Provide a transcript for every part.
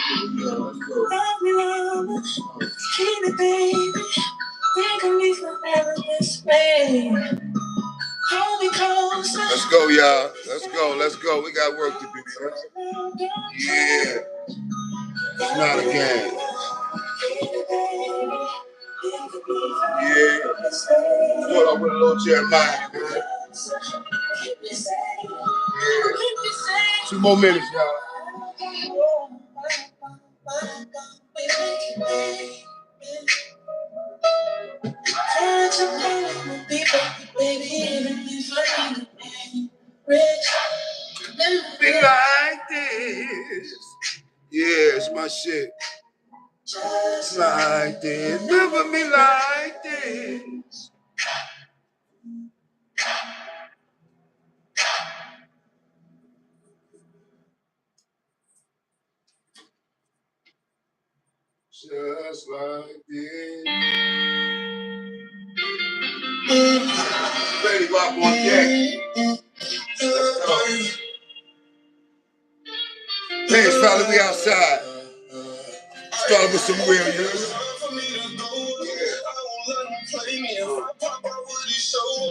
Love me, love, keep it, baby. Think of me forever this way. Hold me close. Let's go, y'all. Let's go. Let's go. We got work to do. Yeah. It's not a game. Yeah. Hold on with a little Jeremiah, man. Yeah. 2 more minutes, y'all. Be like this. Yeah, it's my shit. Just like this. Never be like this. Just like this. Ready, rock on deck. Let's go. Page-5-Lit, we outside. Started with some real, you know?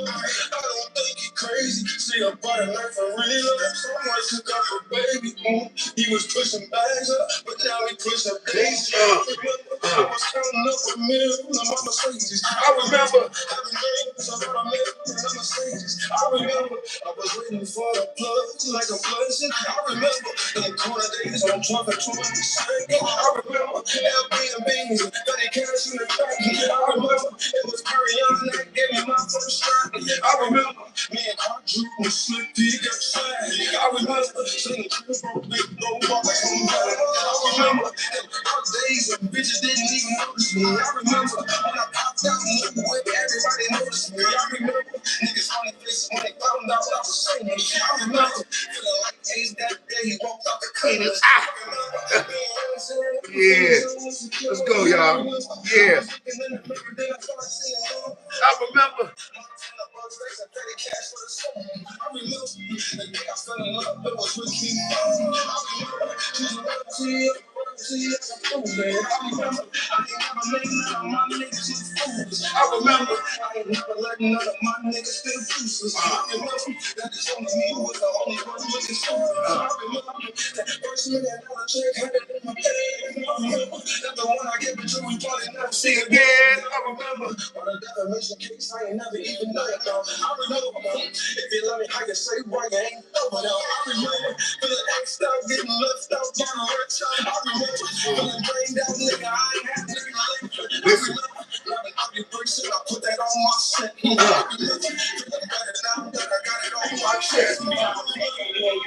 I don't think he crazy. See a butter knife for real. Someone took up a baby. He was pushing bags up, but now he push up daisies. I was counting up a million on my Mercedes. I remember having dreams about a million on my Mercedes. I remember I was waiting for the plug like a blessing. I remember in the corner days on drunk and trying to sing. I remember Airbnbs, 30 cash in the bank. I remember it was Ariana that gave me my first shot. I remember me and Carter was slick D got shot. I remember seeing the crew from big low box from back. I remember our days when bitches didn't even notice me. I remember when I popped out and looked away, everybody noticed me. I remember niggas funny faces when they found out I was singing. I remember feeling like Ace that day he walked out the cleaners. Yeah, let's go, y'all. Yeah, I remember. I remember I ain't never let none of my niggas feel useless. I remember that it's only me who was the only one looking stupid. I remember that first minute I check had it in my bed. I remember that the one I gave it to we probably never see again. I remember on a defamation case I ain't never even know it though. I remember if you love me how you say why you ain't over though. I remember feeling X'd out, getting left out by the red time. I remember feeling drained out, nigga. I ain't had nigga left. I remember loving how you person, I put that on my set. I remember feeling better now that I got it on my chest. You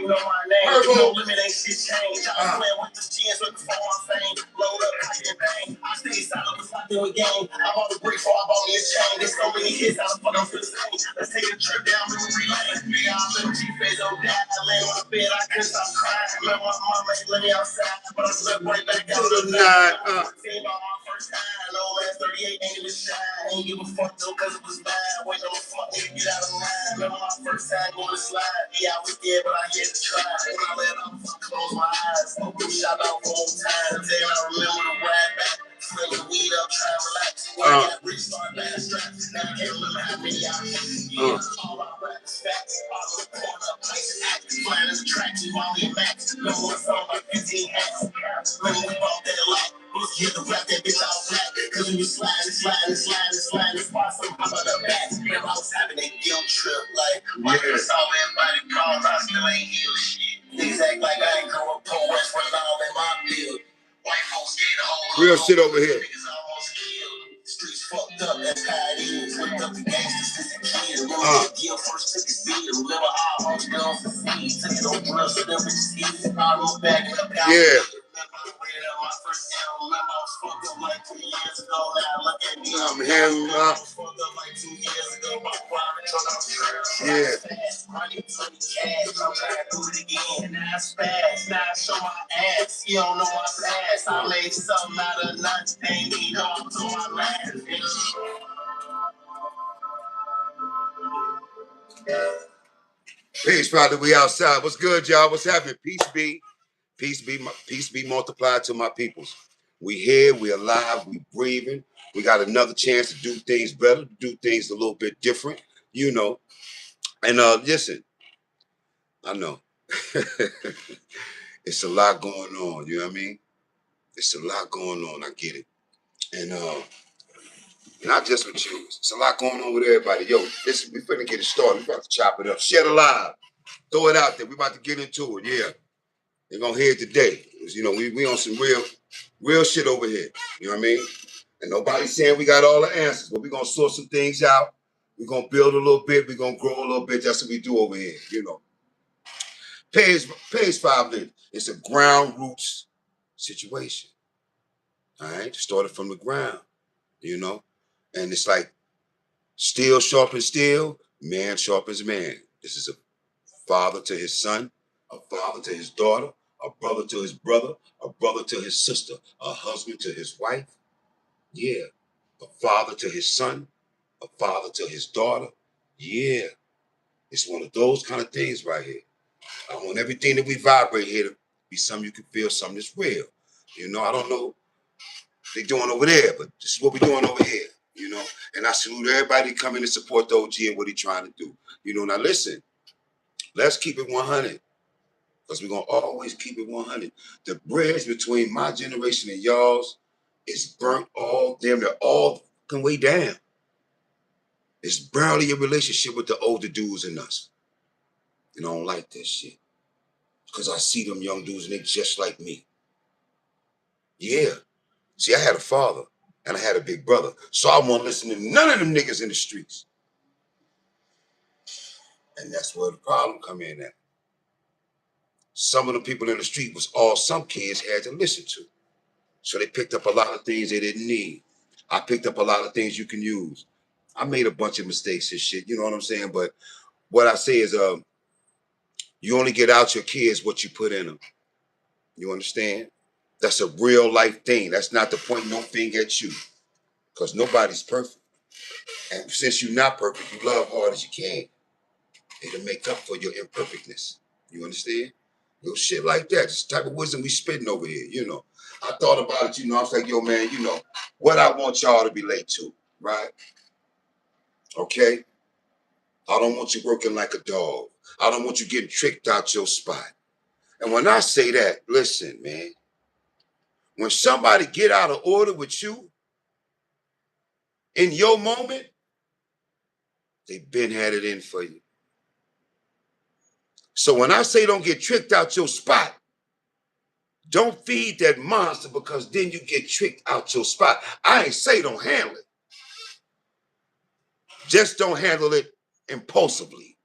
know my name. No limit, ain't shit changed. I was playing with the chins looking for my fame. Load up, kite and bang. I stayed silent, was not doing game. I bought a brick before I bought me a chain. There's so many hits, how the fuck I'm feeling same. Let's take a trip down memory lane. Big out little G-Face, oh dad. I lay on the bed, I couldn't stop crying. Remember my mama ain't let me outside, but I slept right back out to the night. Seen about my first time. Old ass 38 ain't even shine. Ain't give a fuck though, cause it was bad. Wait on the fuck nigga, get out of line. Remember my first time going to slide. Yeah, I was scared, but I had to try. When I let off, I closed my eyes. Smoke them shot out for old time. Then I remember the ride back. Smelling weed up, try to relax. When I got rich, start bad straps. Now I can't remember how many I had. Yeah, all I rap is facts. All the corner, place act. Flying as a track, you only a max. No more song like 15 hats. Remember we bought that lot. Let's get the rap that bitch out flat. Cause we was sliding. Spot some hop on the back. Remember I was having a guilt trip. Like, why you saw everybody calls, I still ain't heal shit. Niggas act like I ain't grow up poor, West running all in my field. White folks get a whole real shit over here. Niggas almost killed. Streets fucked up, that's how it is. Whipped up the gangsters since a kid. Remember Gil first took his beat. Remember I almost guns for seeds. Took it on drugs, so them bitches easy. I was back in the pound. Yeah. My first album, remember I was fucked up like 2 years ago. Now look at me, I'm him. I was fucked up like 2 years ago. My private truck, I'm trash. Yeah. I need 20 cash. I'm trying to do it again. Now I spaz. Now I show my ass. You don't know my past. I made something out of nothing. Ain't need help to my last. Page-5-Lit, we outside. What's good, y'all? What's happening? Peace be. Peace be multiplied to my peoples. We here, we alive, we breathing. We got another chance to do things better, do things a little bit different, you know. And listen, I know it's a lot going on, you know what I mean? It's a lot going on, I get it. And not just with you. It's a lot going on with everybody. Yo, we finna get it started. We about to chop it up. Share the live. Throw it out there. We about to get into it. Yeah. They're gonna hear it today. You know, we on some real shit over here. You know what I mean? And nobody's saying we got all the answers, but we're gonna sort some things out. We're gonna build a little bit, we're gonna grow a little bit. That's what we do over here, you know. Page-5-Lit. It's a ground roots situation. All right. Started from the ground, you know. And it's like steel sharpens steel, man sharpens man. This is a father to his son, a father to his daughter, a brother to his brother, a brother to his sister, a husband to his wife. Yeah. A father to his son, a father to his daughter. Yeah. It's one of those kind of things right here. I want everything that we vibrate here to be something you can feel, something that's real. You know, I don't know what they're doing over there, but this is what we're doing over here. You know, and I salute everybody coming to support the OG and what he's trying to do. You know, now listen, let's keep it 100. Because we're going to always keep it 100. The bridge between my generation and y'all's is burnt they're all fucking way down. It's barely a relationship with the older dudes in us. And I don't like that shit. Because I see them young dudes and they just like me. Yeah. See, I had a father and I had a big brother. So I won't listen to none of them niggas in the streets. And that's where the problem come in at. Some of the people in the street was all some kids had to listen to. So they picked up a lot of things they didn't need. I picked up a lot of things you can use. I made a bunch of mistakes and shit, you know what I'm saying? But what I say is you only get out your kids what you put in them. You understand? That's a real life thing. That's not to point no finger at you. Because nobody's perfect. And since you're not perfect, you love hard as you can. It'll make up for your imperfectness. You understand? Little shit like that. It's the type of wisdom we spitting over here, you know. I thought about it, you know. I was like, yo, man, you know, what I want y'all to relate to, right? Okay? I don't want you working like a dog. I don't want you getting tricked out your spot. And when I say that, listen, man, when somebody get out of order with you in your moment, they been had it in for you. So when I say don't get tricked out your spot, don't feed that monster because then you get tricked out your spot. I ain't say don't handle it. Just don't handle it impulsively.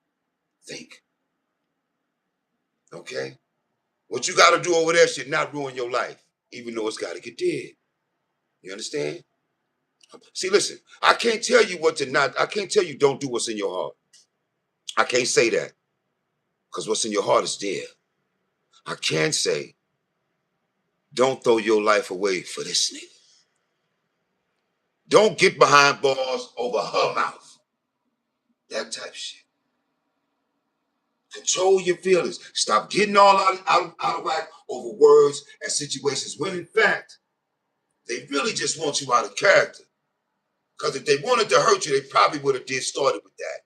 Think. Okay? What you got to do over there should not ruin your life, even though it's got to get dead. You understand? See, listen, I can't tell you I can't tell you don't do what's in your heart. I can't say that because what's in your heart is there. I can say, don't throw your life away for this nigga. Don't get behind bars over her mouth. That type shit. Control your feelings. Stop getting all out of whack over words and situations when in fact, they really just want you out of character. Because if they wanted to hurt you, they probably would have started with that.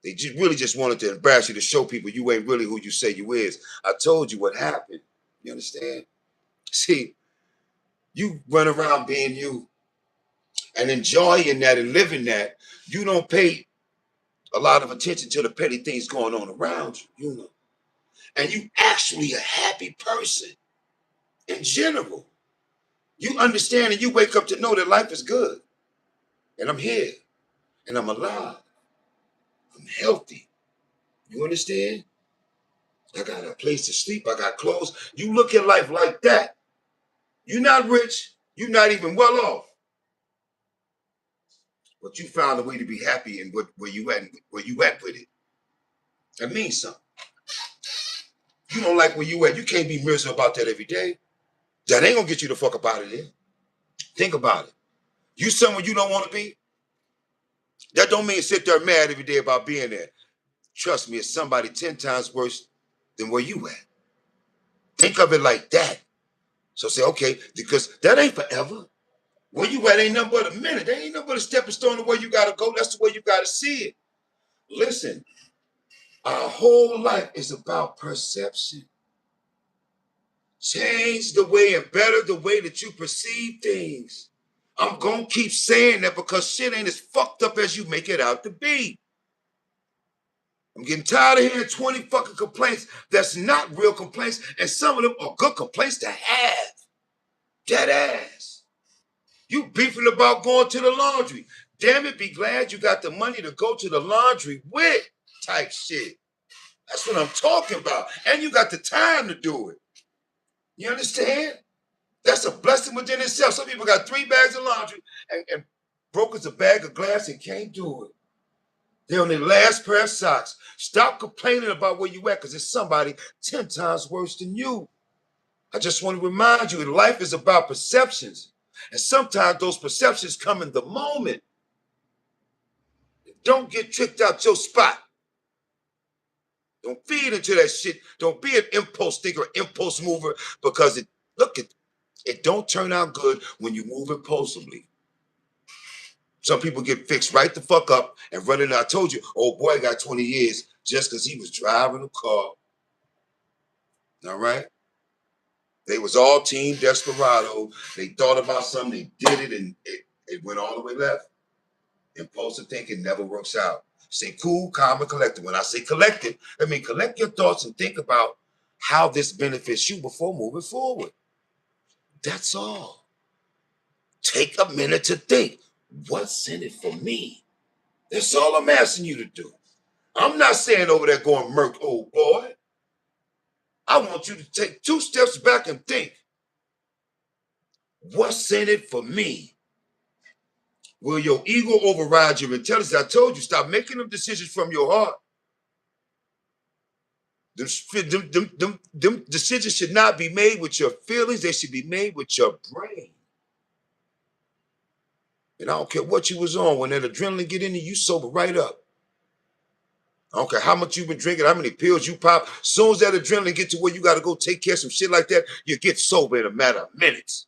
They really just wanted to embarrass you to show people you ain't really who you say you is. I told you what happened. You understand? See, you run around being you and enjoying that and living that. You don't pay a lot of attention to the petty things going on around you, you know. And you actually a happy person in general. You understand and you wake up to know that life is good. And I'm here. And I'm alive. I'm healthy. You understand? I got a place to sleep. I got clothes. You look at life like that. You're not rich. You're not even well off. But you found a way to be happy in where you at with it. That means something. You don't like where you at. You can't be miserable about that every day. That ain't gonna get you the fuck up out of there. Think about it. You somewhere you don't want to be. That don't mean sit there mad every day about being there. Trust me, it's somebody 10 times worse than where you at. Think of it like that. So say, okay, because that ain't forever. Where you at ain't nothing but a minute. There ain't nothing but a stepping stone to where you gotta go. That's the way you gotta see it. Listen, our whole life is about perception. Change the way and better the way that you perceive things. I'm gonna keep saying that because shit ain't as fucked up as you make it out to be. I'm getting tired of hearing 20 fucking complaints that's not real complaints, and some of them are good complaints to have. Dead ass. You beefing about going to the laundry. Damn it, be glad you got the money to go to the laundry with type shit. That's what I'm talking about. And you got the time to do it. You understand? That's a blessing within itself. Some people got 3 bags of laundry and broke us a bag of glass and can't do it. They're on their last pair of socks. Stop complaining about where you at because it's somebody 10 times worse than you. I just want to remind you that life is about perceptions. And sometimes those perceptions come in the moment. Don't get tricked out your spot. Don't feed into that shit. Don't be an impulse thinker, impulse mover, because it don't turn out good when you move impulsively. Some people get fixed right the fuck up and running. I told you, old boy got 20 years just because he was driving a car. All right? They was all team desperado. They thought about something, they did it, and it went all the way left. Impulsive thinking never works out. Stay cool, calm, and collected. When I say collected, I mean collect your thoughts and think about how this benefits you before moving forward. That's all. Take a minute to think. What's in it for me? That's all I'm asking you to do. I'm not saying over there going murk, old boy. I want you to take 2 steps back and think. What's in it for me? Will your ego override your intelligence? I told you, stop making them decisions from your heart. Them decisions should not be made with your feelings. They should be made with your brain. And I don't care what you was on. When that adrenaline get in you, you sober right up. I don't care how much you've been drinking, how many pills you pop. As soon as that adrenaline get to where you got to go take care of some shit like that, you get sober in a matter of minutes.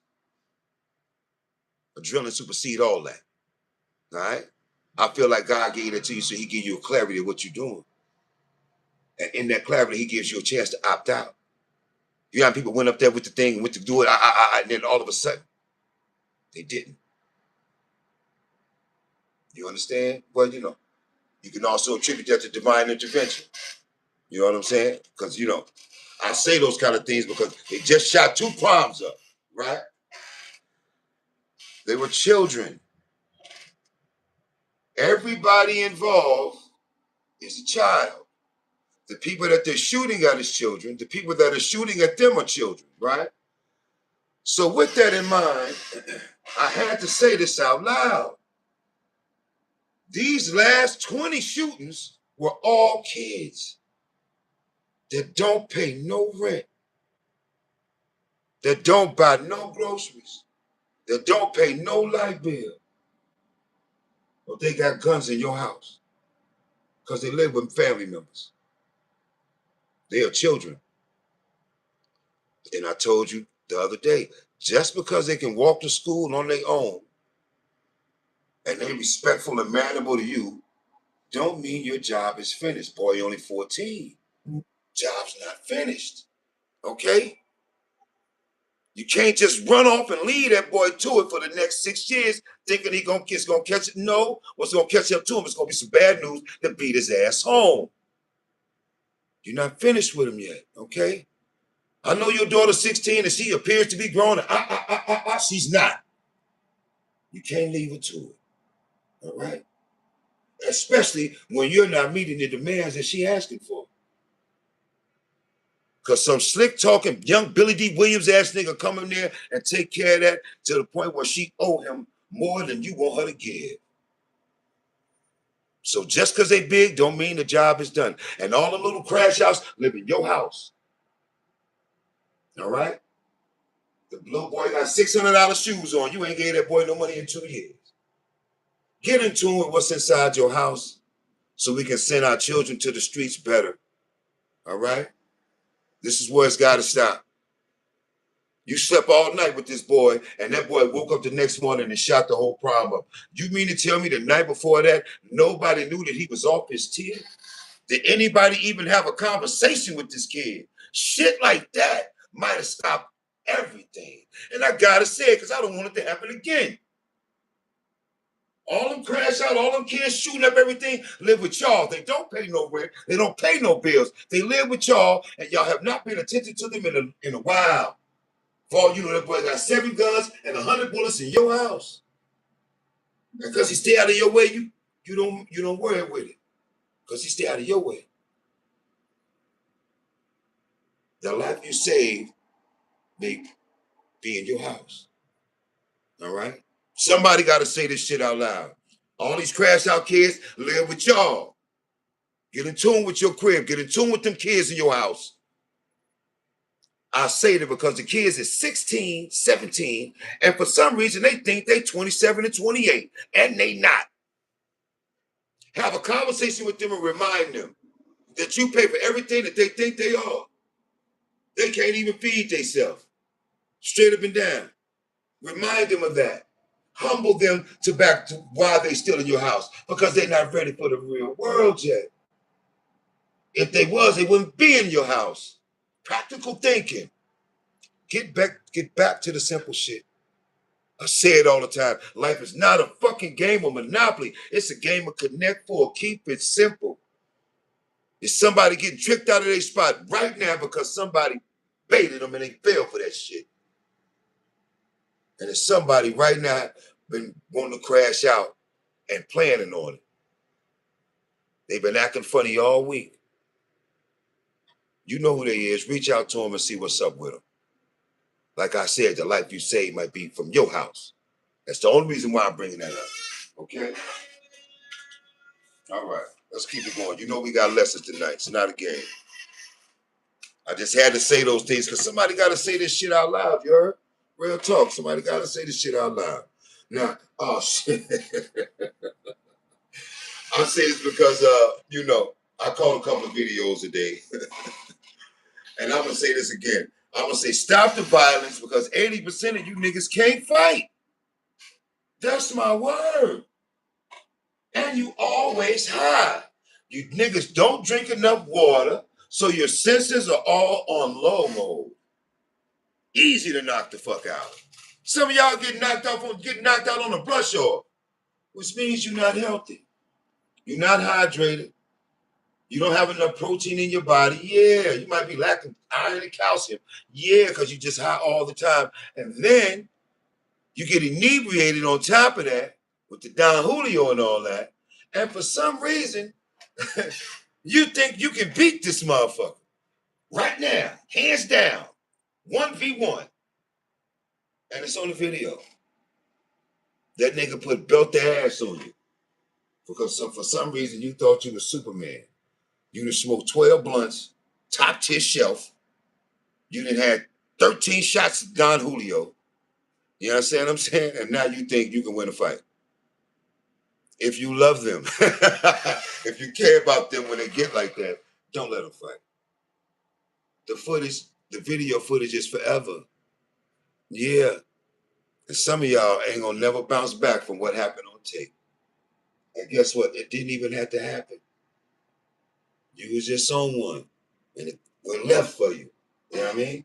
Adrenaline supersede all that. All right? I feel like God gave that to you so he give you a clarity of what you're doing. And in that clarity, he gives you a chance to opt out. You know how people went up there with the thing and went to do it, and then all of a sudden, they didn't. You understand? Well, you know, you can also attribute that to divine intervention. You know what I'm saying? Because, you know, I say those kind of things because they just shot 2 crimes up, right? They were children. Everybody involved is a child. The people that they're shooting at is children. The people that are shooting at them are children, right? So with that in mind, I had to say this out loud. These last 20 shootings were all kids that don't pay no rent, that don't buy no groceries, that don't pay no light bill, but they got guns in your house because they live with family members. They are children. And I told you the other day, just because they can walk to school on their own and they're respectful and mannerable to you, don't mean your job is finished. Boy, you're only 14. Job's not finished. Okay? You can't just run off and leave that boy to it for the next 6 years thinking it's gonna catch it. No, what's gonna catch up to him is gonna be some bad news to beat his ass home. You're not finished with him yet, okay? I know your daughter's 16 and she appears to be grown. She's not. You can't leave her to it, all right? Especially when you're not meeting the demands that she's asking for. Because some slick talking young Billy D. Williams ass nigga come in there and take care of that to the point where she owe him more than you want her to give. So just because they big don't mean the job is done. And all the little crash outs live in your house. All right? The little boy got $600 shoes on. You ain't gave that boy no money in 2 years. Get in tune with what's inside your house so we can send our children to the streets better. All right? This is where it's got to stop. You slept all night with this boy, and that boy woke up the next morning and shot the whole prom up. You mean to tell me the night before that, nobody knew that he was off his tee? Did anybody even have a conversation with this kid? Shit like that might have stopped everything. And I gotta say it because I don't want it to happen again. All them crash out, all them kids shooting up everything, live with y'all. They don't pay no rent. They don't pay no bills. They live with y'all, and y'all have not paid attention to them in a while. For all you know, that boy got 7 guns and 100 bullets in your house. And because he stay out of your way, you don't worry with it. Because he stay out of your way. The life you save may be in your house. All right? Somebody got to say this shit out loud. All these crash out kids live with y'all. Get in tune with your crib. Get in tune with them kids in your house. I say that because the kids is 16, 17, and for some reason they think they 27 and 28, and they not. Have a conversation with them and remind them that you pay for everything that they think they are. They can't even feed themselves. Straight up and down. Remind them of that. Humble them to back to why they still in your house. Because they're not ready for the real world yet. If they was, they wouldn't be in your house. Practical thinking. Get back to the simple shit. I say it all the time. Life is not a fucking game of Monopoly. It's a game of Connect Four. Keep it simple. Is somebody getting tricked out of their spot right now because somebody baited them and they fell for that shit? And there's somebody right now been wanting to crash out and planning on it. They've been acting funny all week. You know who they is. Reach out to them and see what's up with them. Like I said, the life you save might be from your house. That's the only reason why I'm bringing that up. Okay? All right. Let's keep it going. You know we got lessons tonight. It's not a game. I just had to say those things because somebody got to say this shit out loud, you heard? Real talk. Somebody got to say this shit out loud. Now, oh, shit. I say this because, you know, I caught a couple of videos today. And I'm going to say this again. I'm going to say stop the violence because 80% of you niggas can't fight. That's my word. And you always high. You niggas don't drink enough water, so your senses are all on low mode. Easy to knock the fuck out. Some of y'all get knocked out on a brush off, which means you're not healthy. You're not hydrated. You don't have enough protein in your body. Yeah, you might be lacking iron and calcium. Yeah, because you just high all the time. And then you get inebriated on top of that with the Don Julio and all that. And for some reason, you think you can beat this motherfucker right now, hands down, 1v1. And it's on the video. That nigga belt the ass on you because for some reason you thought you were Superman. You done smoked 12 blunts, top tier shelf. You done had 13 shots of Don Julio. You understand what I'm saying? And now you think you can win a fight. If you love them, if you care about them when they get like that, don't let them fight. The video footage is forever. Yeah. And some of y'all ain't gonna never bounce back from what happened on tape. And guess what? It didn't even have to happen. You was just on one. And it went left for you. You know what I mean?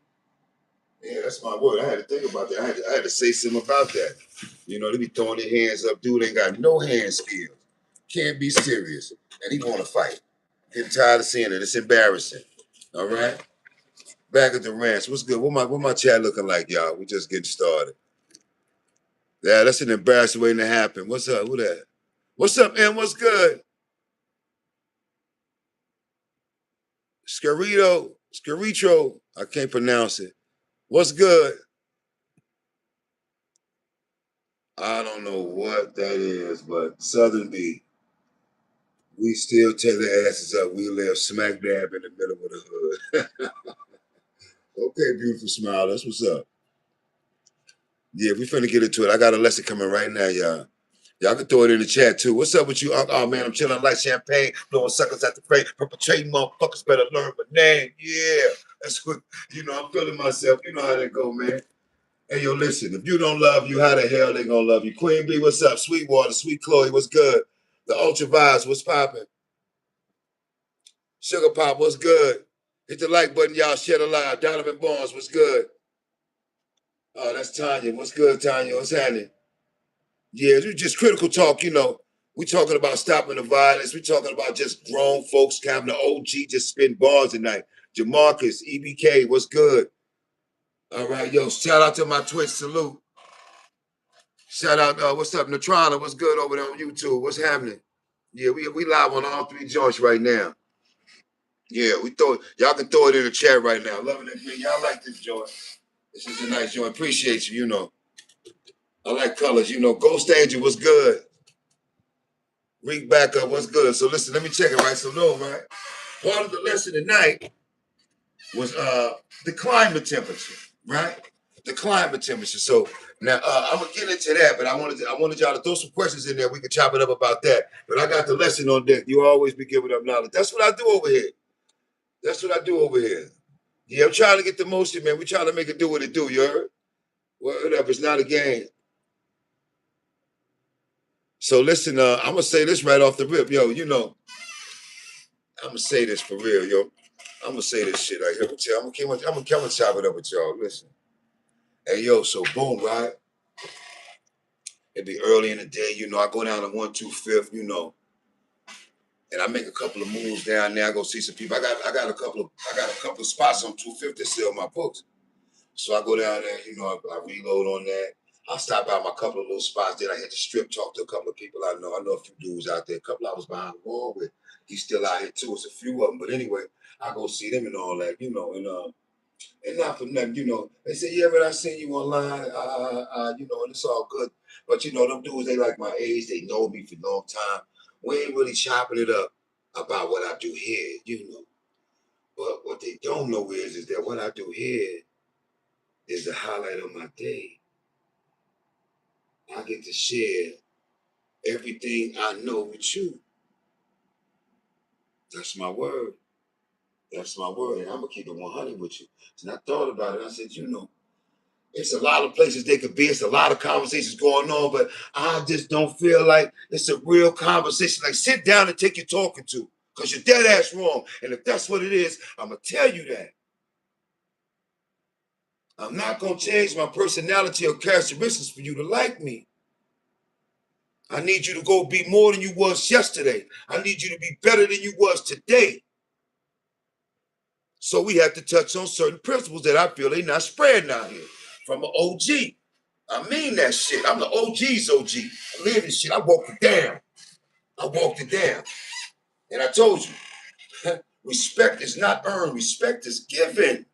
Yeah, that's my word. I had to think about that. I had to say something about that. You know, they be throwing their hands up. Dude ain't got no hand skills. Can't be serious. And he want to fight. Getting tired of seeing it. It's embarrassing. All right? Back at the ranch. What's good? What my chat looking like, y'all? We just getting started. Yeah, that's an embarrassing waiting to happen. What's up? Who that? What's up, man? What's good? Scaritro. I can't pronounce it. What's good? I don't know what that is, but Southern B. We still tear their asses up. We live smack dab in the middle of the hood. Okay, beautiful smile. That's what's up. Yeah, we finna get into it. I got a lesson coming right now, y'all. Y'all can throw it in the chat too. What's up with you? Oh man, I'm chilling like champagne, blowing suckers at the frame, perpetrating motherfuckers better learn my name. Yeah, that's what I'm feeling myself. You know how that go, man. Hey, yo, listen, if you don't love you, how the hell they gonna love you? Queen B, what's up? Sweetwater, Sweet Chloe, what's good? The Ultra Vibes, what's popping? Sugar Pop, what's good? Hit the like button, y'all. Share the live. Donovan Barnes, what's good? Oh, that's Tanya. What's good, Tanya? What's happening? Yeah, it's just critical talk, you know. We talking about stopping the violence. We talking about just grown folks having the OG just spin bars tonight. Jamarcus, EBK, what's good? All right, yo, shout out to my Twitch, salute. Shout out, what's up, Natrana? What's good over there on YouTube? What's happening? Yeah, we live on all three joints right now. Yeah, y'all can throw it in the chat right now. Loving it, man. Y'all like this joint. This is a nice joint. Appreciate you, you know. I like colors, you know. Ghost Angel, what's good? Reek back up, what's good? So listen, let me check it right. So no, right? Part of the lesson tonight was the climate temperature, right? The climate temperature. So now I'm gonna get into that, but I wanted y'all to throw some questions in there. We can chop it up about that. But I got the lesson on deck. You always be giving up knowledge. That's what I do over here. That's what I do over here. Yeah, I'm trying to get the motion, man. We're trying to make it do what it do, you heard? Whatever, it's not a game. So listen, I'm gonna say this right off the rip, yo. You know, I'm gonna say this for real, yo. I'm gonna say this shit right here. I'm gonna chop it up with y'all. Listen, hey, yo. So boom, right? It'd be early in the day, you know. I go down to 125th, you know, and I make a couple of moves down there. I go see some people. I got a couple of spots on 250 to sell my books. So I go down there, you know, I reload on that. I stop by my couple of little spots. Then I hit the strip, talk to a couple of people I know. I know a few dudes out there. A couple I was behind the wall with. He's still out here too. It's a few of them. But anyway, I go see them and all that, you know. And not for nothing, you know. They say, yeah, but I seen you online, you know, and it's all good. But, you know, them dudes, they like my age. They know me for a long time. We ain't really chopping it up about what I do here, you know. But what they don't know is that what I do here is the highlight of my day. I get to share everything I know with you. That's my word. That's my word. And I'm going to keep it 100 with you. And I thought about it. I said, you know, it's a lot of places they could be. It's a lot of conversations going on, but I just don't feel like it's a real conversation. Like, sit down and take your talking to, because you're dead ass wrong. And if that's what it is, I'm going to tell you that. I'm not going to change my personality or characteristics for you to like me. I need you to go be more than you was yesterday. I need you to be better than you was today. So we have to touch on certain principles that I feel they not spreading out here from an OG. I mean that shit. I'm the OG's OG. I live this shit. I walked it down. I walked it down. And I told you, respect is not earned. Respect is given.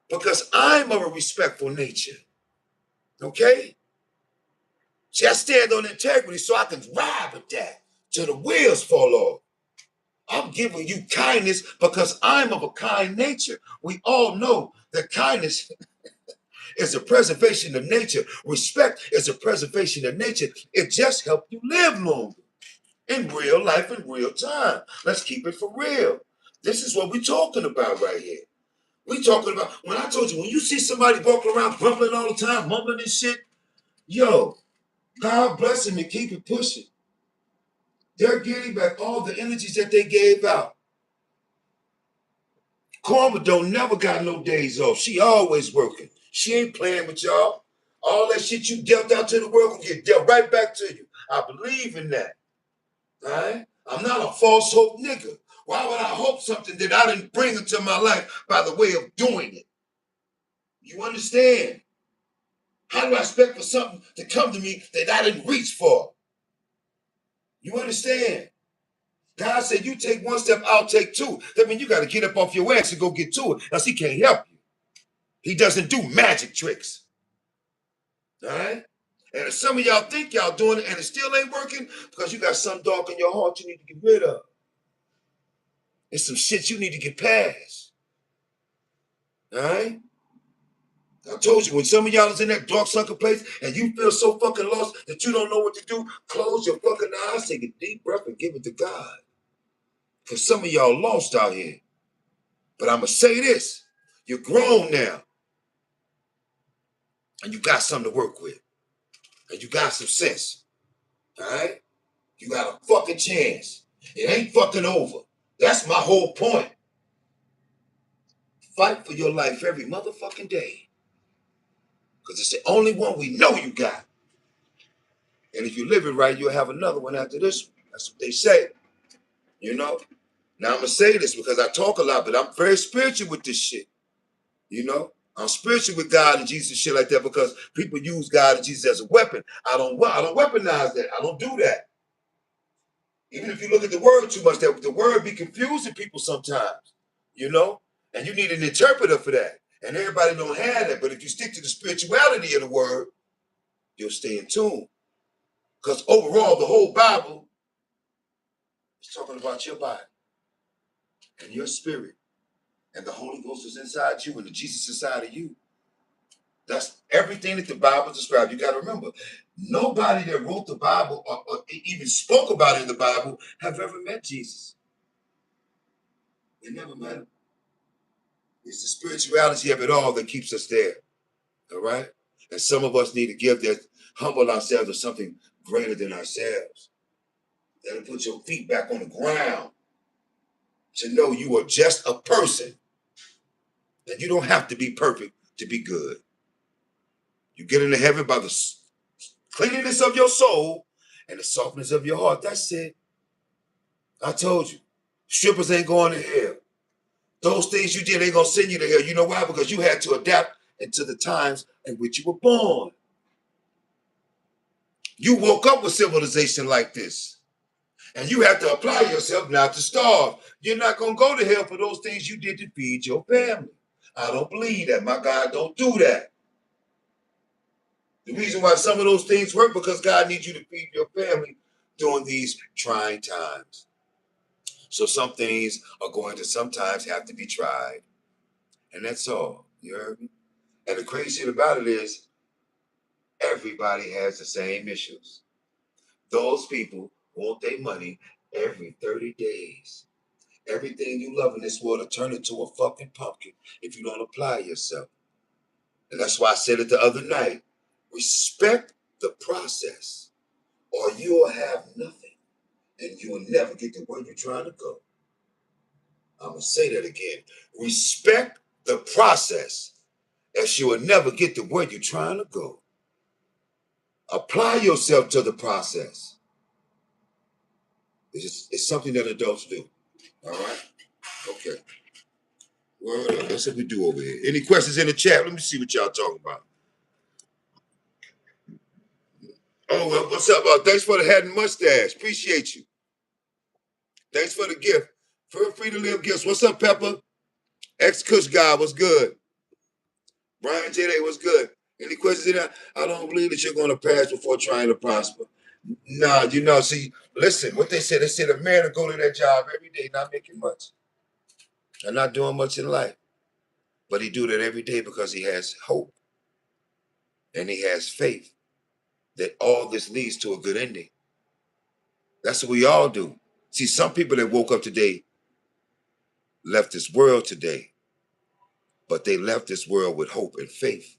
Because I'm of a respectful nature. Okay? See, I stand on integrity so I can ride with that till the wheels fall off. I'm giving you kindness because I'm of a kind nature. We all know that kindness is a preservation of nature. Respect is a preservation of nature. It just helps you live longer in real life, in real time. Let's keep it for real. This is what we're talking about right here. We talking about, when I told you, when you see somebody walking around grumbling all the time, mumbling and shit, yo, God bless them and keep it pushing. They're getting back all the energies that they gave out. Karma don't never got no days off. She always working. She ain't playing with y'all. All that shit you dealt out to the world will get dealt right back to you. I believe in that. All right? I'm not a false hope nigga. Why would I hope something that I didn't bring into my life by the way of doing it? You understand? How do I expect for something to come to me that I didn't reach for? You understand? God said, you take one step, I'll take two. That means you got to get up off your ass and go get to it. Else he can't help you. He doesn't do magic tricks. All right? And if some of y'all think y'all doing it and it still ain't working, because you got some dark in your heart you need to get rid of. It's some shit you need to get past. All right? I told you, when some of y'all is in that dark sunken place and you feel so fucking lost that you don't know what to do, close your fucking eyes, take a deep breath and give it to God. Because some of y'all lost out here. But I'm going to say this. You're grown now. and you got something to work with, and you got some sense, all right? You got a fucking chance. It ain't fucking over. That's my whole point. Fight for your life every motherfucking day, because it's the only one we know you got. And if you live it right, you'll have another one after this one. That's what they say, you know? Now, I'm going to say this because I talk a lot, but I'm very spiritual with this shit, you know? I'm spiritual with God and Jesus and shit like that because people use God and Jesus as a weapon. I don't weaponize that. I don't do that. Even if you look at the word too much, the word be confusing people sometimes, you know? And you need an interpreter for that. And everybody don't have that. But if you stick to the spirituality of the word, you'll stay in tune. Because overall, the whole Bible is talking about your body and your spirit. And the Holy Ghost is inside you and the Jesus inside of you. That's everything that the Bible describes. You got to remember, nobody that wrote the Bible or even spoke about it in the Bible have ever met Jesus. They never met him. It's the spirituality of it all that keeps us there. All right? And some of us need to give that, humble ourselves to something greater than ourselves. That'll put your feet back on the ground to know you are just a person. And you don't have to be perfect to be good. You get into heaven by the cleanliness of your soul and the softness of your heart. That's it. I told you. Strippers ain't going to hell. Those things you did ain't going to send you to hell. You know why? Because you had to adapt into the times in which you were born. You woke up with civilization like this. And you have to apply yourself not to starve. You're not going to go to hell for those things you did to feed your family. I don't believe that. My God don't do that. The reason why some of those things work because God needs you to feed your family during these trying times. So some things are going to sometimes have to be tried. And that's all. You heard me? And the crazy shit about it is everybody has the same issues. Those people want their money every 30 days. Everything you love in this world will turn into a fucking pumpkin if you don't apply yourself. And that's why I said it the other night. Respect the process or you'll have nothing and you will never get to where you're trying to go. I'm going to say that again. Respect the process as you will never get to where you're trying to go. Apply yourself to the process. It's something that adults do. All right? Okay. Word up. That's what we do over here. Any questions in the chat? Let me see what y'all talking about. Oh, well, what's up? Thanks for the hat and mustache. Appreciate you. Thanks for the gift. Feel free to live gifts. What's up, Pepper? Ex-Kush guy, what's good? Brian J.D., what's good? Any questions in that? I don't believe that you're going to pass before trying to prosper. Nah, see, listen, what they said a man will go to that job every day not making much and not doing much in life. But he do that every day because he has hope and he has faith that all this leads to a good ending. That's what we all do. See, some people that woke up today left this world today, but they left this world with hope and faith.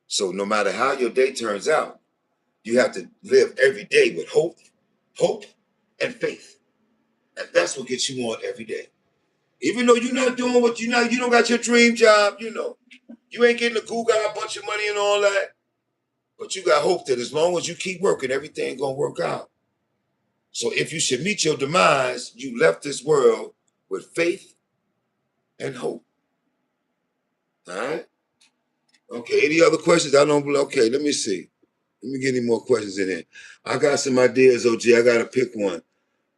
So no matter how your day turns out, you have to live every day with hope, and faith. And that's what gets you on every day. Even though you're not doing what you don't got your dream job, you ain't getting a Google, a bunch of money and all that. But you got hope that as long as you keep working, everything gonna work out. So if you should meet your demise, you left this world with faith and hope. All right? Okay, any other questions? Okay, let me see. Let me get any more questions in here. I got some ideas, OG. I gotta pick one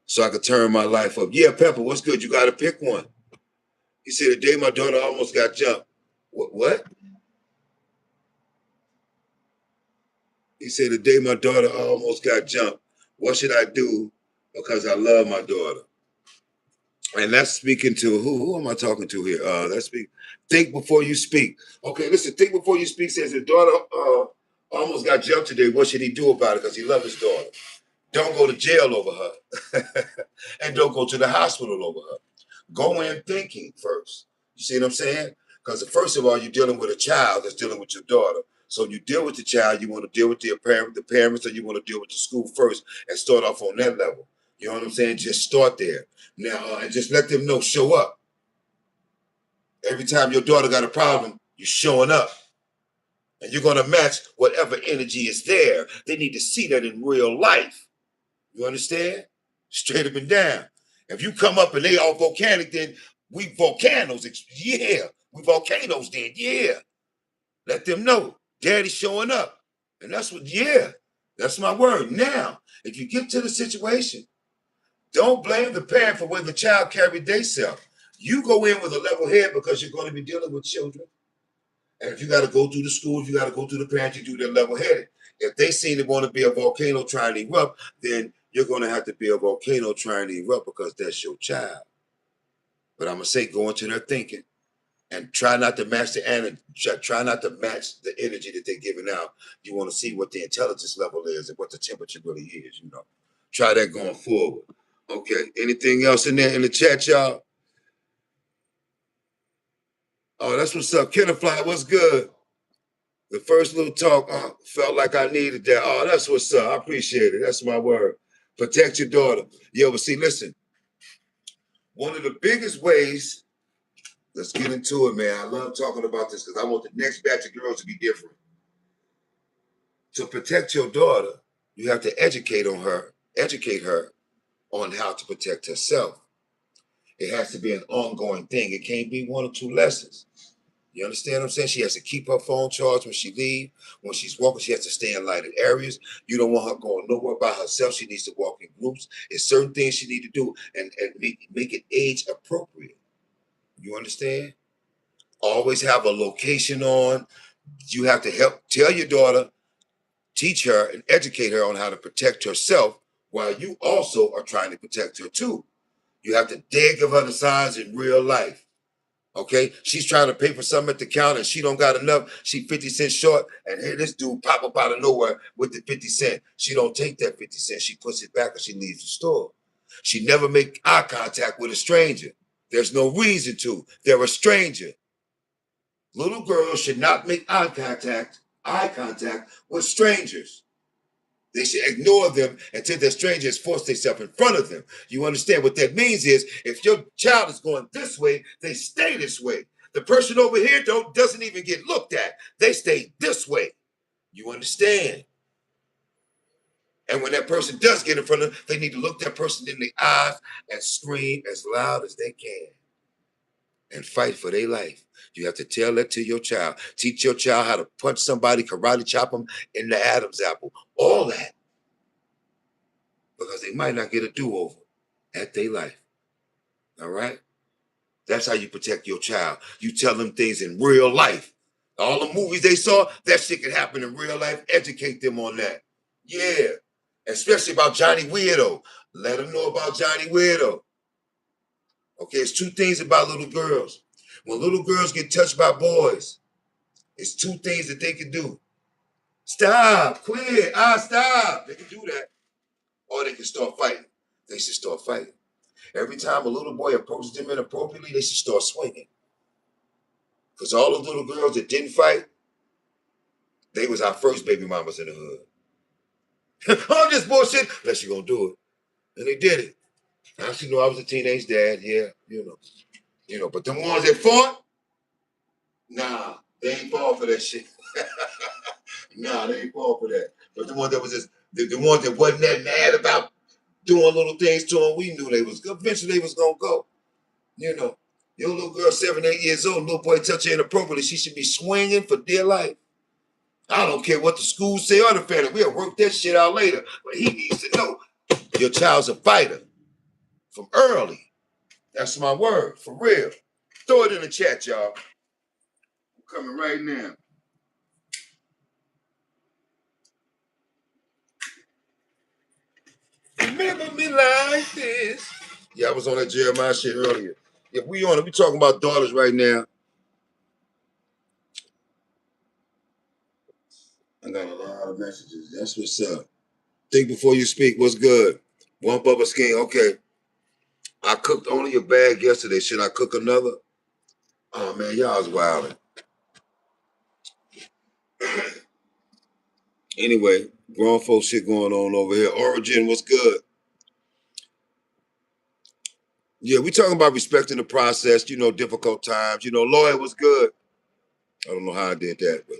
so I could turn my life up. Yeah, Pepper, what's good? You gotta pick one. He said the day my daughter almost got jumped. What? He said the day my daughter almost got jumped. What should I do? Because I love my daughter. And that's speaking to who am I talking to here? Think before you speak. Okay, listen, think before you speak says his daughter almost got jumped today. What should he do about it? Because he loves his daughter. Don't go to jail over her. And don't go to the hospital over her. Go in thinking first. You see what I'm saying? Because first of all, you're dealing with a child that's dealing with your daughter. So you deal with the child, you want to deal with the parents, or you want to deal with the school first and start off on that level. You know what I'm saying? Just start there. Now, and just let them know, show up. Every time your daughter got a problem, you're showing up. And you're going to match whatever energy is there. They need to see that in real life. You understand? Straight up and down. If you come up and they all volcanic, then we volcanoes. Yeah. We volcanoes then. Yeah. Let them know. Daddy's showing up. And that's what, yeah. That's my word. Now, if you get to the situation, don't blame the parent for where the child carried themselves. You go in with a level head because you're going to be dealing with children. And if you got to go through the schools, you got to go through the parents, you do that level headed. If they seem to want to be a volcano trying to erupt, then you're going to have to be a volcano trying to erupt because that's your child. But I'm going to say go into their thinking and try not to match the energy, try not to match the energy that they're giving out. You want to see what the intelligence level is and what the temperature really is, you know. Try that going forward. Okay. Anything else in there in the chat, y'all? Oh, that's what's up. Kennerfly, what's good? The first little talk felt like I needed that. Oh, that's what's up. I appreciate it. That's my word. Protect your daughter. Yo, but see, listen, one of the biggest ways, let's get into it, man. I love talking about this because I want the next batch of girls to be different. To protect your daughter, you have to educate her on how to protect herself. It has to be an ongoing thing. It can't be one or two lessons. You understand what I'm saying? She has to keep her phone charged when she leaves. When she's walking, she has to stay in lighted areas. You don't want her going nowhere by herself. She needs to walk in groups. There's certain things she needs to do and make it age appropriate. You understand? Always have a location on. You have to help tell your daughter, teach her and educate her on how to protect herself while you also are trying to protect her too. You have to dare give her the signs in real life. Okay, she's trying to pay for something at the counter and she don't got enough. She 50 cents short, and here this dude pop up out of nowhere with the 50 cent. She don't take that 50 cents. She puts it back and she leaves the store. She never make eye contact with a stranger. There's no reason to. They're a stranger. Little girls should not make eye contact with strangers. They should ignore them until the stranger has forced themselves in front of them. You understand what that means is if your child is going this way, they stay this way. The person over here doesn't even get looked at. They stay this way. You understand? And when that person does get in front of them, they need to look that person in the eyes and scream as loud as they can and fight for their life. You have to tell that to your child. Teach your child how to punch somebody, karate chop them in the Adam's apple. All that. Because they might not get a do-over at their life. All right? That's how you protect your child. You tell them things in real life. All the movies they saw, that shit can happen in real life. Educate them on that. Yeah. Especially about Johnny Weirdo. Let them know about Johnny Weirdo. Okay, it's two things about little girls. When little girls get touched by boys, it's two things that they can do. Stop, quit, stop. They can do that. Or they can start fighting. They should start fighting. Every time a little boy approaches them inappropriately, they should start swinging. Because all the little girls that didn't fight, they was our first baby mamas in the hood. I'm just bullshit. Unless you gonna do it. And they did it. I actually know I was a teenage dad, yeah, you know, but the ones that fought, nah, they ain't fall for that shit. Nah, they ain't fall for that. But the ones that was just the ones that wasn't that mad about doing little things to them, we knew they was eventually they was gonna go. You know, your little girl, 7, 8 years old, little boy touch her inappropriately, she should be swinging for dear life. I don't care what the school say or the family. We'll work that shit out later. But he needs to know your child's a fighter from early. That's my word, for real. Throw it in the chat, y'all. I'm coming right now. Remember me like this. Yeah, I was on that Jeremiah shit earlier. Yeah, we on it. We talking about daughters right now. I got a lot of messages. That's what's up. Think before you speak. What's good? One bubble skin. Okay. I cooked only a bag yesterday. Should I cook another? Oh man, y'all was wilding. Anyway, grown folk shit going on over here. Origin, what's good? Yeah, we talking about respecting the process, difficult times. Lloyd was good. I don't know how I did that, but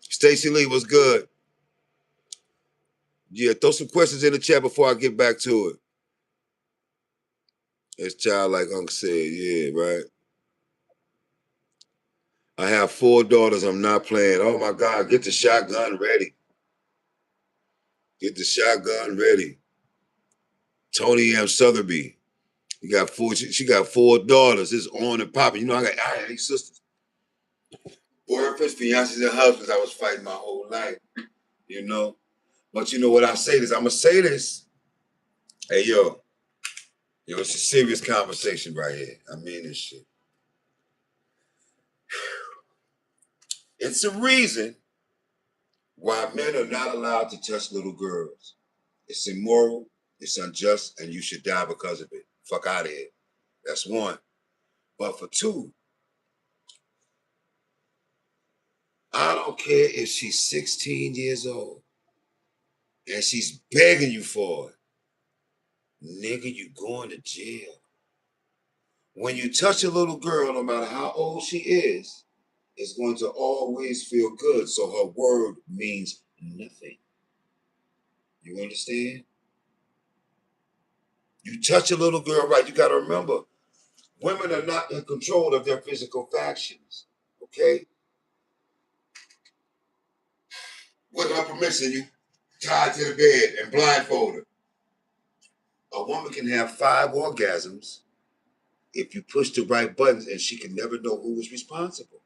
Stacy Lee was good. Yeah, throw some questions in the chat before I get back to it. It's childlike Unc said, yeah, right. I have 4 daughters. I'm not playing. Oh my God, get the shotgun ready. Get the shotgun ready. Tony M. Sotheby. You got 4. She got 4 daughters. It's on and popping. I had 8 sisters. Boyfriends, fiancés, and husbands. I was fighting my whole life. But you know what I say this? I'm gonna say this. Hey yo, it's a serious conversation right here. I mean this shit. It's a reason why men are not allowed to touch little girls. It's immoral, it's unjust, and you should die because of it. Fuck out of here. That's one. But for 2, I don't care if she's 16 years old and she's begging you for it. Nigga, you going to jail. When you touch a little girl, no matter how old she is going to always feel good. So her word means nothing. You understand? You touch a little girl, right? You got to remember, women are not in control of their physical factions. Okay? With her permission, you tied to the bed and blindfolded. A woman can have 5 orgasms if you push the right buttons, and she can never know who is responsible.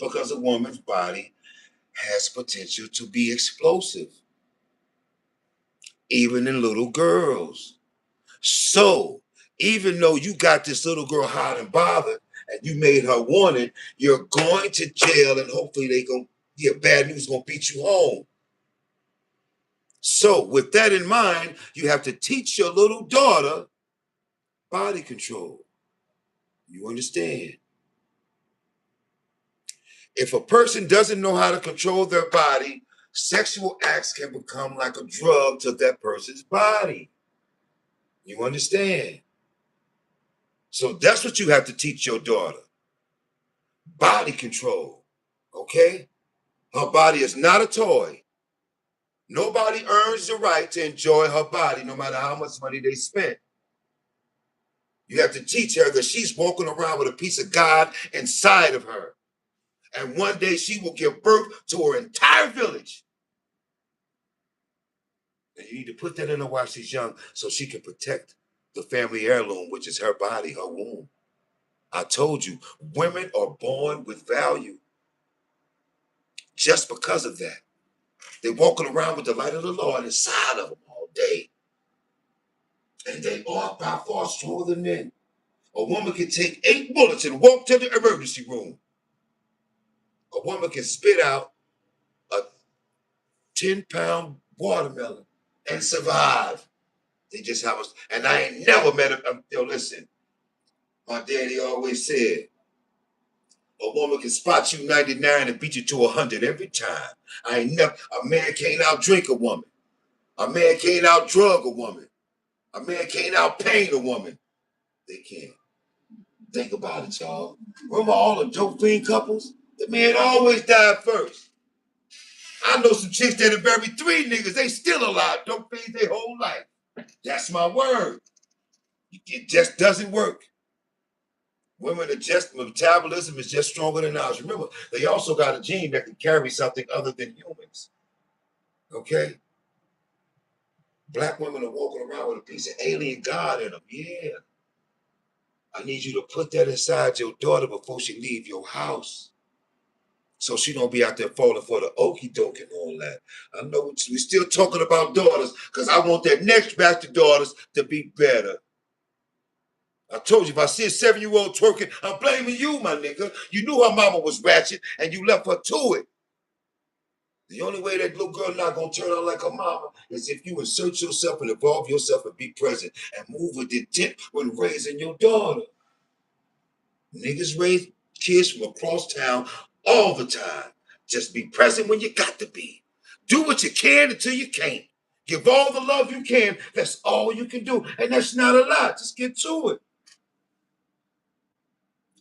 Because a woman's body has potential to be explosive, even in little girls. So, even though you got this little girl hot and bothered and you made her want it, you're going to jail, and hopefully bad news gonna beat you home. So, with that in mind, you have to teach your little daughter body control. You understand? If a person doesn't know how to control their body, sexual acts can become like a drug to that person's body. You understand? So that's what you have to teach your daughter. Body control. Okay? Her body is not a toy. Nobody earns the right to enjoy her body, no matter how much money they spend. You have to teach her that she's walking around with a piece of God inside of her. And one day she will give birth to her entire village. And you need to put that in her while she's young so she can protect the family heirloom, which is her body, her womb. I told you, women are born with value just because of that. They're walking around with the light of the Lord inside of them all day. And they are by far stronger than men. A woman can take 8 bullets and walk to the emergency room. A woman can spit out a 10-pound watermelon and survive. They just have us. And I ain't never met a, listen, my daddy always said, a woman can spot you 99 and beat you to 100 every time. A man can't outdrink a woman. A man can't outdrug a woman. A man can't outpain a woman. They can't. Think about it, y'all. Remember all the dope fiend couples? The man always died first. I know some chicks that have buried 3 niggas. They still alive. Dope fiends their whole life. That's my word. It just doesn't work. Women are just, metabolism is just stronger than ours. Remember, they also got a gene that can carry something other than humans. Okay? Black women are walking around with a piece of alien God in them. Yeah. I need you to put that inside your daughter before she leave your house. So she don't be out there falling for the okie doke and all that. I know we're still talking about daughters because I want that next batch of daughters to be better. I told you, if I see a 7-year-old twerking, I'm blaming you, my nigga. You knew her mama was ratchet and you left her to it. The only way that little girl not gonna turn out like her mama is if you insert yourself and involve yourself and be present and move with intent when raising your daughter. Niggas raise kids from across town all the time. Just be present when you got to be. Do what you can until you can't. Give all the love you can. That's all you can do. And that's not a lot. Just get to it.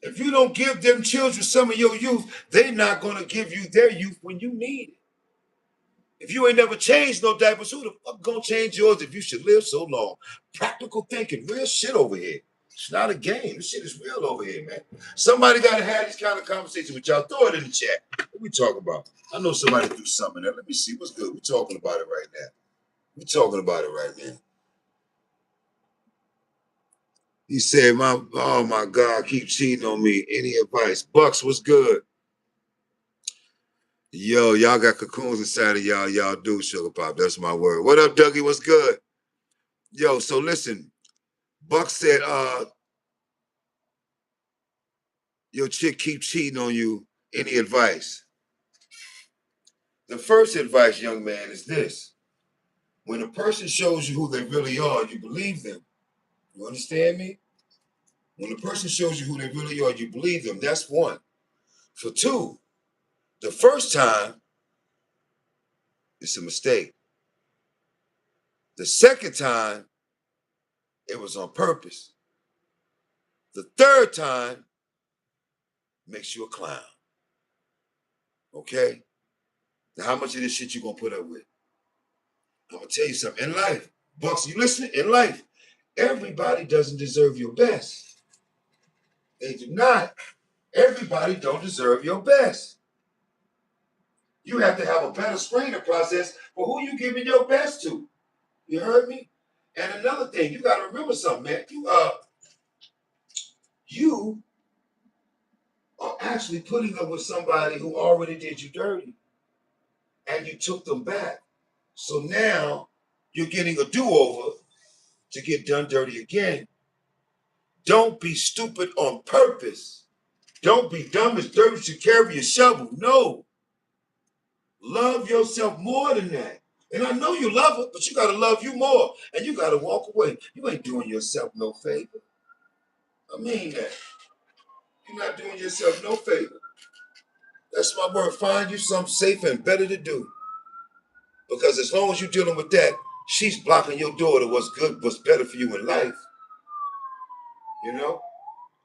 If you don't give them children some of your youth, they're not going to give you their youth when you need it. If you ain't never changed no diapers, who the fuck gonna change yours if you should live so long? Practical thinking, real shit over here. It's not a game. This shit is real over here, man. Somebody got to have this kind of conversation with y'all. Throw it in the chat. What we talking about? I know somebody do something there. Let me see what's good. We're talking about it right now. We're talking about it right now. He said, oh my God, keep cheating on me. Any advice? Bucks, what's good? Yo, y'all got cocoons inside of y'all. Y'all do, Sugar Pop. That's my word. What up, Dougie? What's good? Yo, so listen. Buck said, your chick keep cheating on you. Any advice? The first advice, young man, is this. When a person shows you who they really are, you believe them. You understand me? When a person shows you who they really are, you believe them. That's one. For two, the first time, it's a mistake. The second time, it was on purpose. The third time makes you a clown. Okay? Now, how much of this shit you gonna put up with? I'm gonna tell you something. In life, Bucks, you listening? In life, everybody doesn't deserve your best. They do not. Everybody don't deserve your best. You have to have a better screening process for who you giving your best to. You heard me? And another thing, you gotta remember something, man. You are actually putting up with somebody who already did you dirty, and you took them back. So now you're getting a do-over to get done dirty again. Don't be stupid on purpose. Don't be dumb as dirt should carry a shovel. No. Love yourself more than that. And I know you love her, but you got to love you more. And you got to walk away. You ain't doing yourself no favor. I mean that. You're not doing yourself no favor. That's my word. Find you something safer and better to do. Because as long as you're dealing with that, she's blocking your door to what's good, what's better for you in life. You know?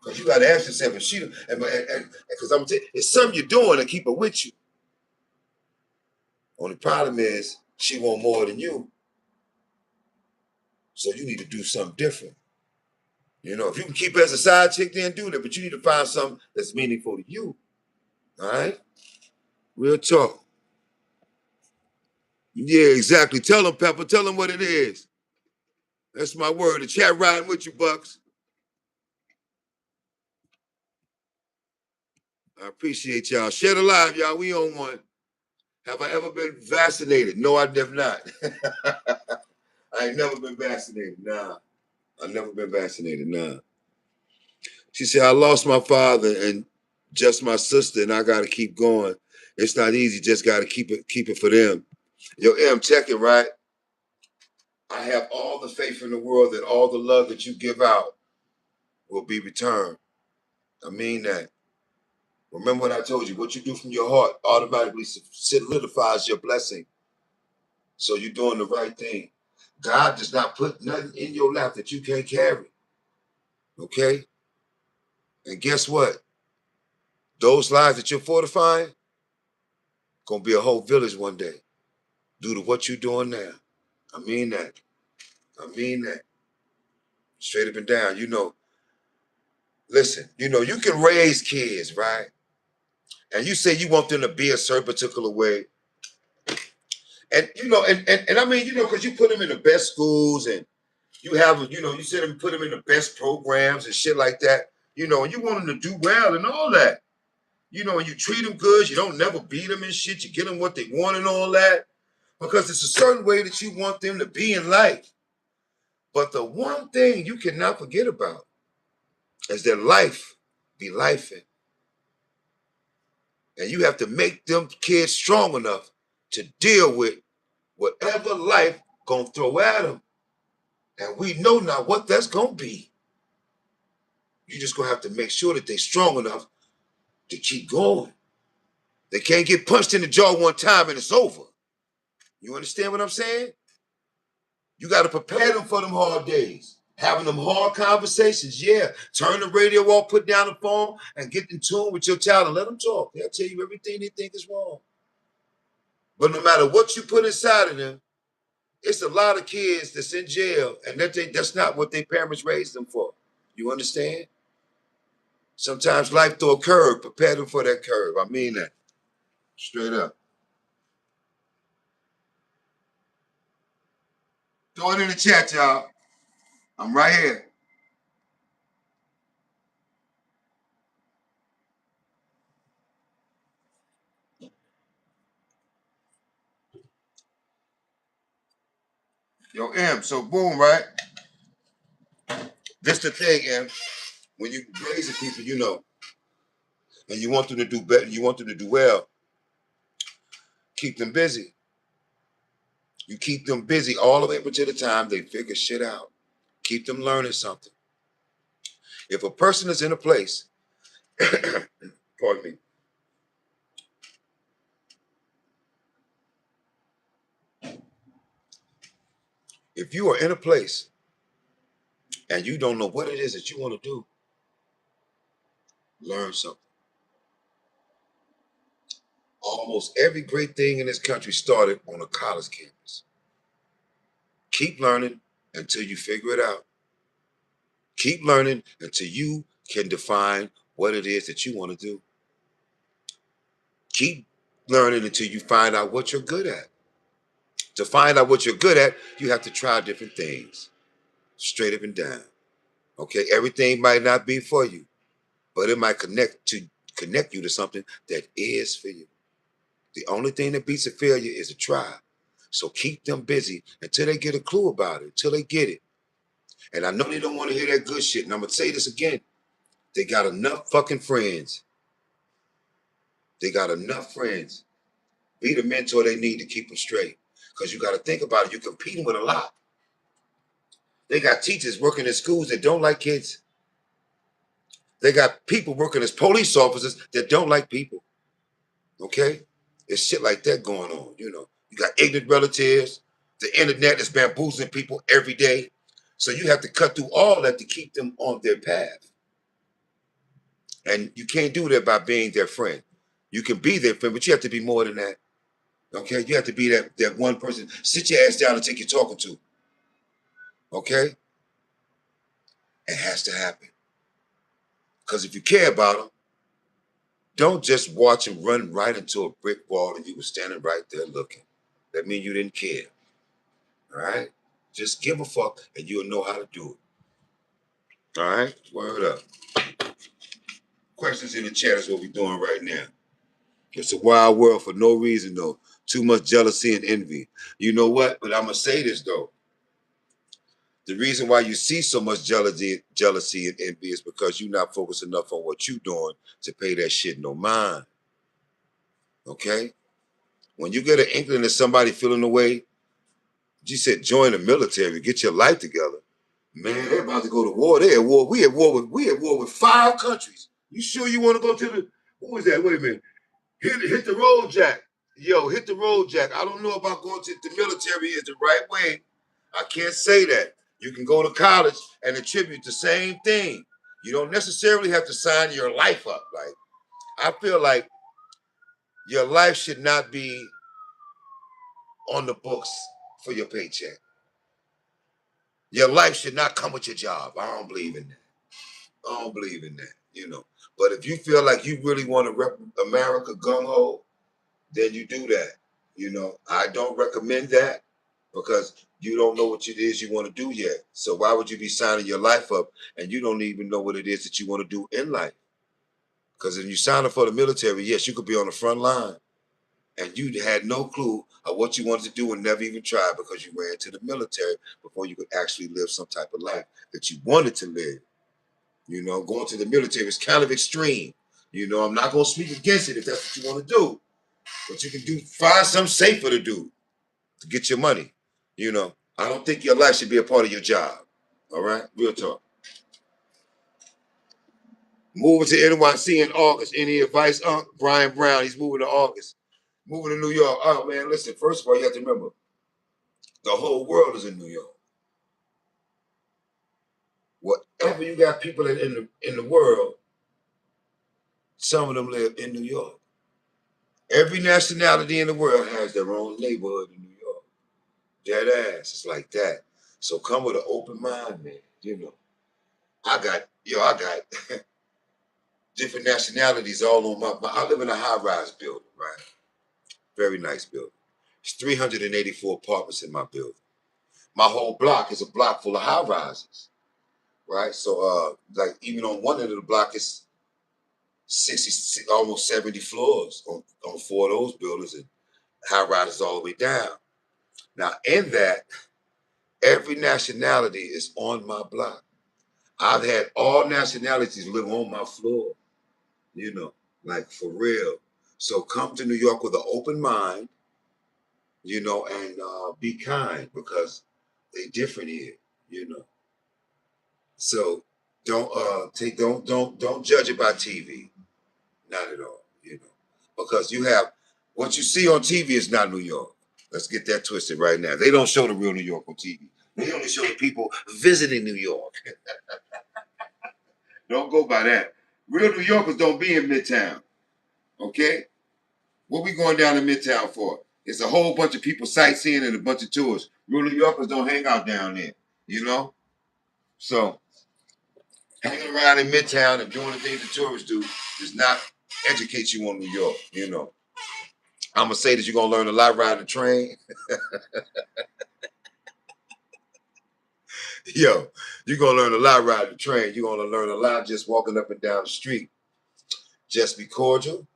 Because you got to ask yourself, and she, because I'm telling you, it's something you're doing to keep her with you. Only problem is she want more than you. So you need to do something different. You know, if you can keep her as a side chick, then do that. But you need to find something that's meaningful to you. All right? Real talk. Yeah, exactly. Tell them, Pepper. Tell them what it is. That's my word. The chat riding with you, Bucks. I appreciate y'all. Share the live, y'all. We on one. Have I ever been vaccinated? No, I have not. I ain't never been vaccinated. Nah. I've never been vaccinated. Nah. She said, I lost my father and just my sister, and I got to keep going. It's not easy. Just got to keep it for them. Yo, M, check it, right? I have all the faith in the world that all the love that you give out will be returned. I mean that. Remember what I told you. What you do from your heart automatically solidifies your blessing. So you're doing the right thing. God does not put nothing in your lap that you can't carry. Okay? And guess what? Those lives that you're fortifying, gonna be a whole village one day. Due to what you're doing now. I mean that. I mean that. Straight up and down. You know, listen, you know, you can raise kids, right? And you say you want them to be a certain particular way. And you know, and I mean, you know, because you put them in the best schools and you have, you know, you said them put them in the best programs and shit like that, you know, and you want them to do well and all that. You know, and you treat them good, you don't never beat them and shit, you get them what they want and all that. Because it's a certain way that you want them to be in life. But the one thing you cannot forget about is that life be lifing. And you have to make them kids strong enough to deal with whatever life gonna throw at them. And we know now what that's gonna be. You just gonna have to make sure that they're strong enough to keep going. They can't get punched in the jaw one time and it's over. You understand what I'm saying? You got to prepare them for them hard days. Having them hard conversations, yeah. Turn the radio off, put down the phone, and get in tune with your child and let them talk. They'll tell you everything they think is wrong. But no matter what you put inside of them, it's a lot of kids that's in jail, and that's not what their parents raised them for. You understand? Sometimes life throw a curve. Prepare them for that curve. I mean that. Straight up. Throw it in the chat, y'all. I'm right here. Yo, M, so boom, right? This the thing, M. When you raising people, you know, and you want them to do better, you want them to do well, keep them busy. You keep them busy all the way up until the time they figure shit out. Keep them learning something. If a person is in a place, pardon me, if you are in a place and you don't know what it is that you want to do, learn something. Almost every great thing in this country started on a college campus. Keep learning until you figure it out. Keep learning until you can define what it is that you want to do. Keep learning until you find out what you're good at. To find out what you're good at, you have to try different things, straight up and down. Okay, everything might not be for you, but it might connect you to something that is for you. The only thing that beats a failure is a try. So keep them busy until they get a clue about it, until they get it. And I know they don't want to hear that good shit. And I'm gonna say this again. They got enough fucking friends. They got enough friends. Be the mentor they need to keep them straight. Because you got to think about it. You're competing with a lot. They got teachers working in schools that don't like kids. They got people working as police officers that don't like people. Okay? There's shit like that going on, you know. You got ignorant relatives. The internet is bamboozling people every day. So you have to cut through all that to keep them on their path. And you can't do that by being their friend. You can be their friend, but you have to be more than that. Okay? You have to be that one person. Sit your ass down and take your talking to. Okay? It has to happen. Because if you care about them, don't just watch them run right into a brick wall and you were standing right there looking. That means you didn't care. All right? Just give a fuck and you'll know how to do it. All right? Word up. Questions in the chat is what we're doing right now. It's a wild world for no reason, though. Too much jealousy and envy. You know what? But I'm going to say this, though. The reason why you see so much jealousy and envy is because you're not focused enough on what you're doing to pay that shit no mind. Okay? When you get an inkling of somebody feeling the way, you said join the military, get your life together. Man, they're about to go to war. They're at war. We at war with 5 countries. You sure you want to go to the? Who is that? Wait a minute. Hit the road, Jack. Yo, hit the road, Jack. I don't know about going to the military is the right way. I can't say that. You can go to college and attribute the same thing. You don't necessarily have to sign your life up. Like, I feel like your life should not be on the books for your paycheck. Your life should not come with your job. I don't believe in that. I don't believe in that, you know. But if you feel like you really want to rep America gung ho, then you do that. You know, I don't recommend that because you don't know what it is you want to do yet. So why would you be signing your life up and you don't even know what it is that you want to do in life? Because if you sign up for the military, yes, you could be on the front line and you had no clue of what you wanted to do and never even tried because you ran to the military before you could actually live some type of life that you wanted to live. You know, going to the military is kind of extreme. You know, I'm not going to speak against it if that's what you want to do. But you can find something safer to do to get your money. You know, I don't think your life should be a part of your job. All right? Real talk. Moving to NYC in August. Any advice, Unc? Brian Brown, he's moving to August. Moving to New York. Oh man, listen. First of all, you have to remember, the whole world is in New York. Whatever you got people in the world, some of them live in New York. Every nationality in the world has their own neighborhood in New York. Dead ass. It's like that. So come with an open mind, man. You know, I got different nationalities all on my. I live in a high-rise building, right? Very nice building. It's 384 apartments in my building. My whole block is a block full of high-rises, right? So, like even on one end of the block is 60, almost 70 floors on four of those buildings, and high-rises all the way down. Now, in that, every nationality is on my block. I've had all nationalities live on my floor, you know, like for real. So come to New York with an open mind, you know, and be kind because they different here, you know. So don't judge it by TV, not at all, you know, because you have what you see on TV is not New York. Let's get that twisted right now. They don't show the real New York on TV. They only show the people visiting New York. Don't go by that. Real New Yorkers don't be in Midtown. Okay? What we going down to Midtown for? It's a whole bunch of people sightseeing and a bunch of tourists. Real New Yorkers don't hang out down there. You know? So hanging around in Midtown and doing the things the tourists do does not educate you on New York, you know. I'm gonna say that you're gonna learn a lot riding the train. Yo, you're gonna learn a lot riding the train. You're gonna learn a lot just walking up and down the street. Just be cordial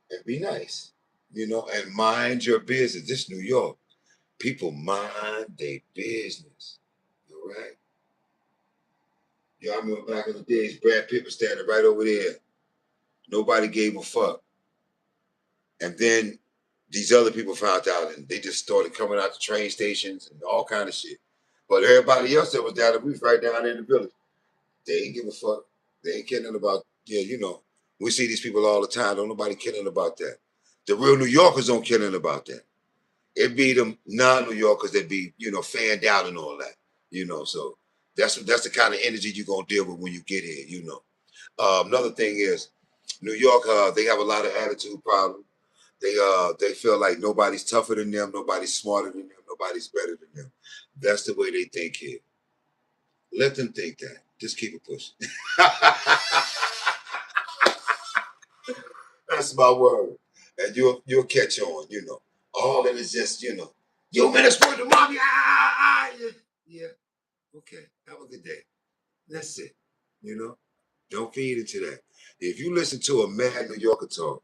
and be nice, you know, and mind your business. This New York, people mind their business. All right. Y'all remember back in the days, Brad Pitt was standing right over there. Nobody gave a fuck. And then these other people found out and they just started coming out to train stations and all kind of shit. But everybody else that was down there, we was right down there in the village. They ain't give a fuck. They ain't caring about, yeah, you know. We see these people all the time. Don't nobody caring about that. The real New Yorkers don't care about that. It be them non-New Yorkers that be, you know, fanned out and all that, you know. So that's the kind of energy you're gonna deal with when you get here, you know. Another thing is, New York, they have a lot of attitude problems. They feel like nobody's tougher than them, nobody's smarter than them, nobody's better than them. That's the way they think here. Let them think that. Just keep it pushing. That's my word. And you'll catch on, you know. All that is just, you know, yo man, it's for the mommy. Yeah. Yeah. Okay. Have a good day. That's it. You know? Don't feed into that. If you listen to a mad New Yorker talk,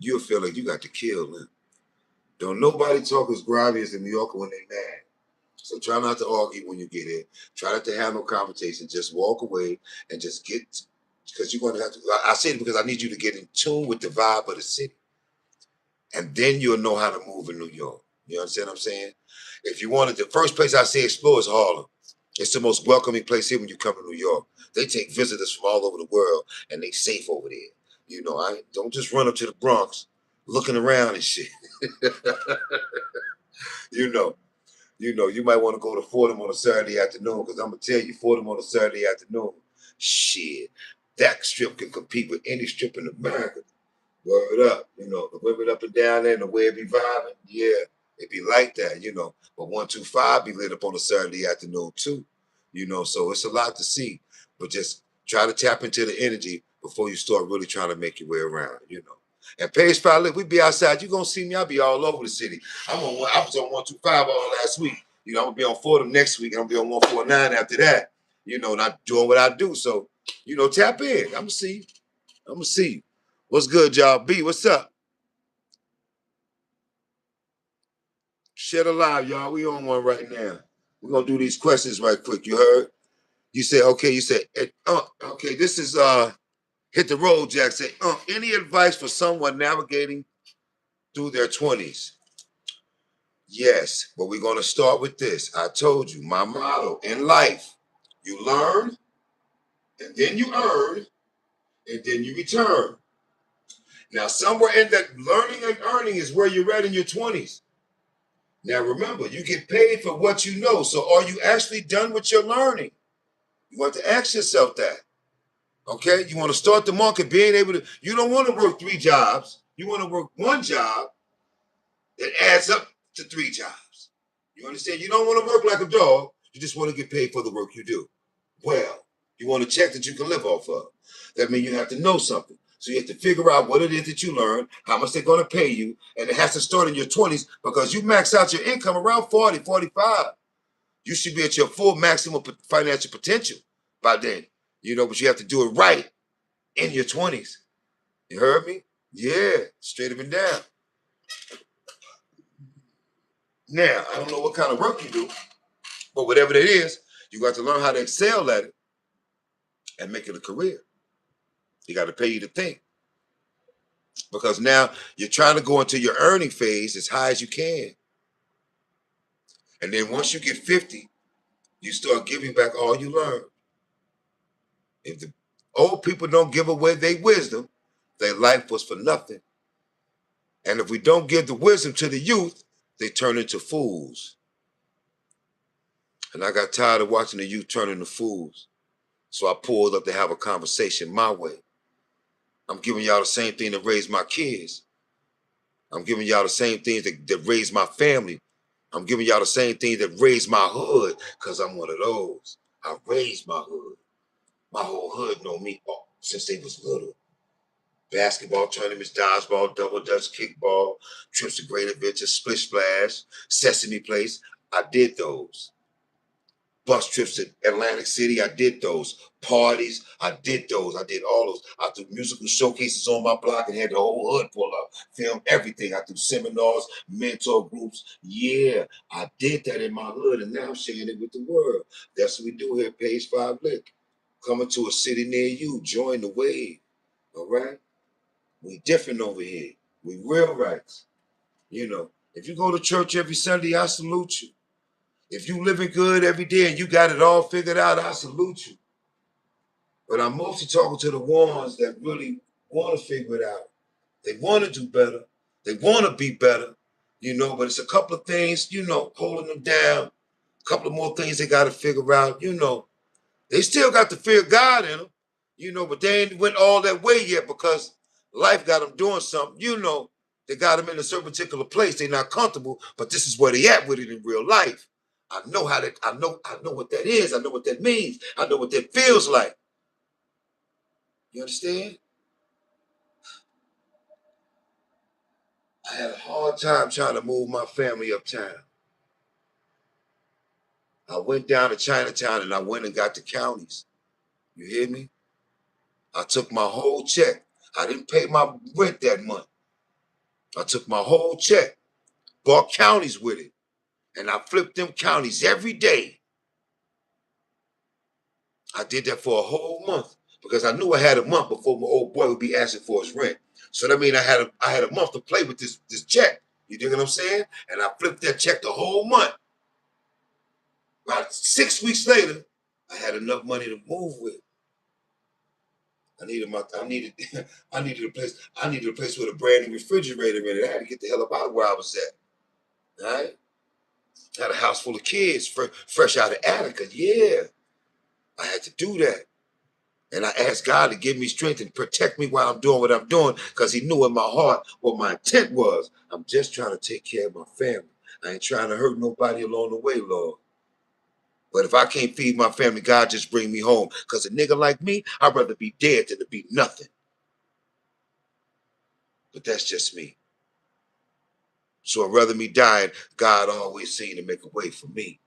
you'll feel like you got to kill them. Don't nobody talk as grimy as a New Yorker when they mad. So try not to argue when you get in. Try not to have no conversation. Just walk away and just get, because you're going to have to. I say it because I need you to get in tune with the vibe of the city. And then you'll know how to move in New York. You understand what I'm saying? If you wanted, the first place I say explore is Harlem. It's the most welcoming place here when you come to New York. They take visitors from all over the world and they safe over there. You know, I don't just run up to the Bronx looking around and shit. you know. You might want to go to Fordham on a Saturday afternoon because I'm gonna tell you, Fordham on a Saturday afternoon, shit, that strip can compete with any strip in America. Word up, you know, the women up and down there and the way it be vibing, yeah, it be like that, you know. But 125 be lit up on a Saturday afternoon too, you know. So it's a lot to see, but just try to tap into the energy before you start really trying to make your way around, you know. And Page-5-Lit, we be outside. You gonna see me? I'll be all over the city. I was on 125 all last week. You know, I'm gonna be on Fordham next week, and I'm gonna be on 149 after that. You know, not doing what I do. So, you know, tap in. I'm gonna see you. I'm gonna see you. What's good, y'all? B, what's up? Share alive, y'all. We on one right now. We're gonna do these questions right quick. You heard? You said, okay, okay, this is hit the road, Jack. Say, any advice for someone navigating through their 20s? Yes, but we're gonna start with this. I told you my motto in life: you learn, and then you earn, and then you return. Now, somewhere in that learning and earning is where you're at in your 20s. Now, remember, you get paid for what you know. So are you actually done with your learning? You want to ask yourself that. Okay? You want to start the market being able to, you don't want to work 3 jobs. You want to work 1 job that adds up to 3 jobs. You understand? You don't want to work like a dog. You just want to get paid for the work you do. Well, you want a check that you can live off of. That means you have to know something. So you have to figure out what it is that you learn, how much they're going to pay you, and it has to start in your 20s because you max out your income around 40, 45. You should be at your full maximum financial potential by then. But you have to do it right in your 20s. You heard me? Yeah, straight up and down. Now, I don't know what kind of work you do, but whatever it is, you got to learn how to excel at it and make it a career. You got to pay you to think. Because now you're trying to go into your earning phase as high as you can. And then once you get 50, you start giving back all you learned. If the old people don't give away their wisdom, their life was for nothing. And if we don't give the wisdom to the youth, they turn into fools. And I got tired of watching the youth turn into fools. So I pulled up to have a conversation my way. I'm giving y'all the same thing that raised my kids. I'm giving y'all the same things that raised my family. I'm giving y'all the same things that raised my hood, because I'm one of those. I raised my hood. My whole hood know me since they was little. Basketball tournaments, dodgeball, double dutch, kickball, trips to Great Adventure, Splish Splash, Sesame Place. I did those. Bus trips to Atlantic City, I did those. Parties, I did those. I did all those. I threw musical showcases on my block and had the whole hood pull up, film everything. I threw seminars, mentor groups. Yeah, I did that in my hood, and now I'm sharing it with the world. That's what we do here at Page-5-Lit. Coming to a city near you, join the wave. All right? We different over here. We real rights. If you go to church every Sunday, I salute you. If you living good every day and you got it all figured out, I salute you. But I'm mostly talking to the ones that really want to figure it out. They want to do better. They want to be better, but it's a couple of things, holding them down. A couple of more things they got to figure out, They still got the fear of God in them, but they ain't went all that way yet because life got them doing something, They got them in a certain particular place. They're not comfortable, but this is where they at with it in real life. I know what that is. I know what that means. I know what that feels like. You understand? I had a hard time trying to move my family uptown. I went down to Chinatown and I went and got the counties. You hear me? I took my whole check. I didn't pay my rent that month. I took my whole check, bought counties with it, and I flipped them counties every day. I did that for a whole month because I knew I had a month before my old boy would be asking for his rent. So that means I had a month to play with this check. You dig what I'm saying? And I flipped that check the whole month. About 6 weeks later, I had enough money to move with. I needed I needed a place with a brand new refrigerator in it. I had to get the hell up out of where I was at. All right? I had a house full of kids, fresh out of Attica. Yeah. I had to do that. And I asked God to give me strength and protect me while I'm doing what I'm doing, because he knew in my heart what my intent was. I'm just trying to take care of my family. I ain't trying to hurt nobody along the way, Lord. But if I can't feed my family, God just bring me home. Because a nigga like me, I'd rather be dead than to be nothing. But that's just me. So I'd rather me dying. God always seemed to make a way for me.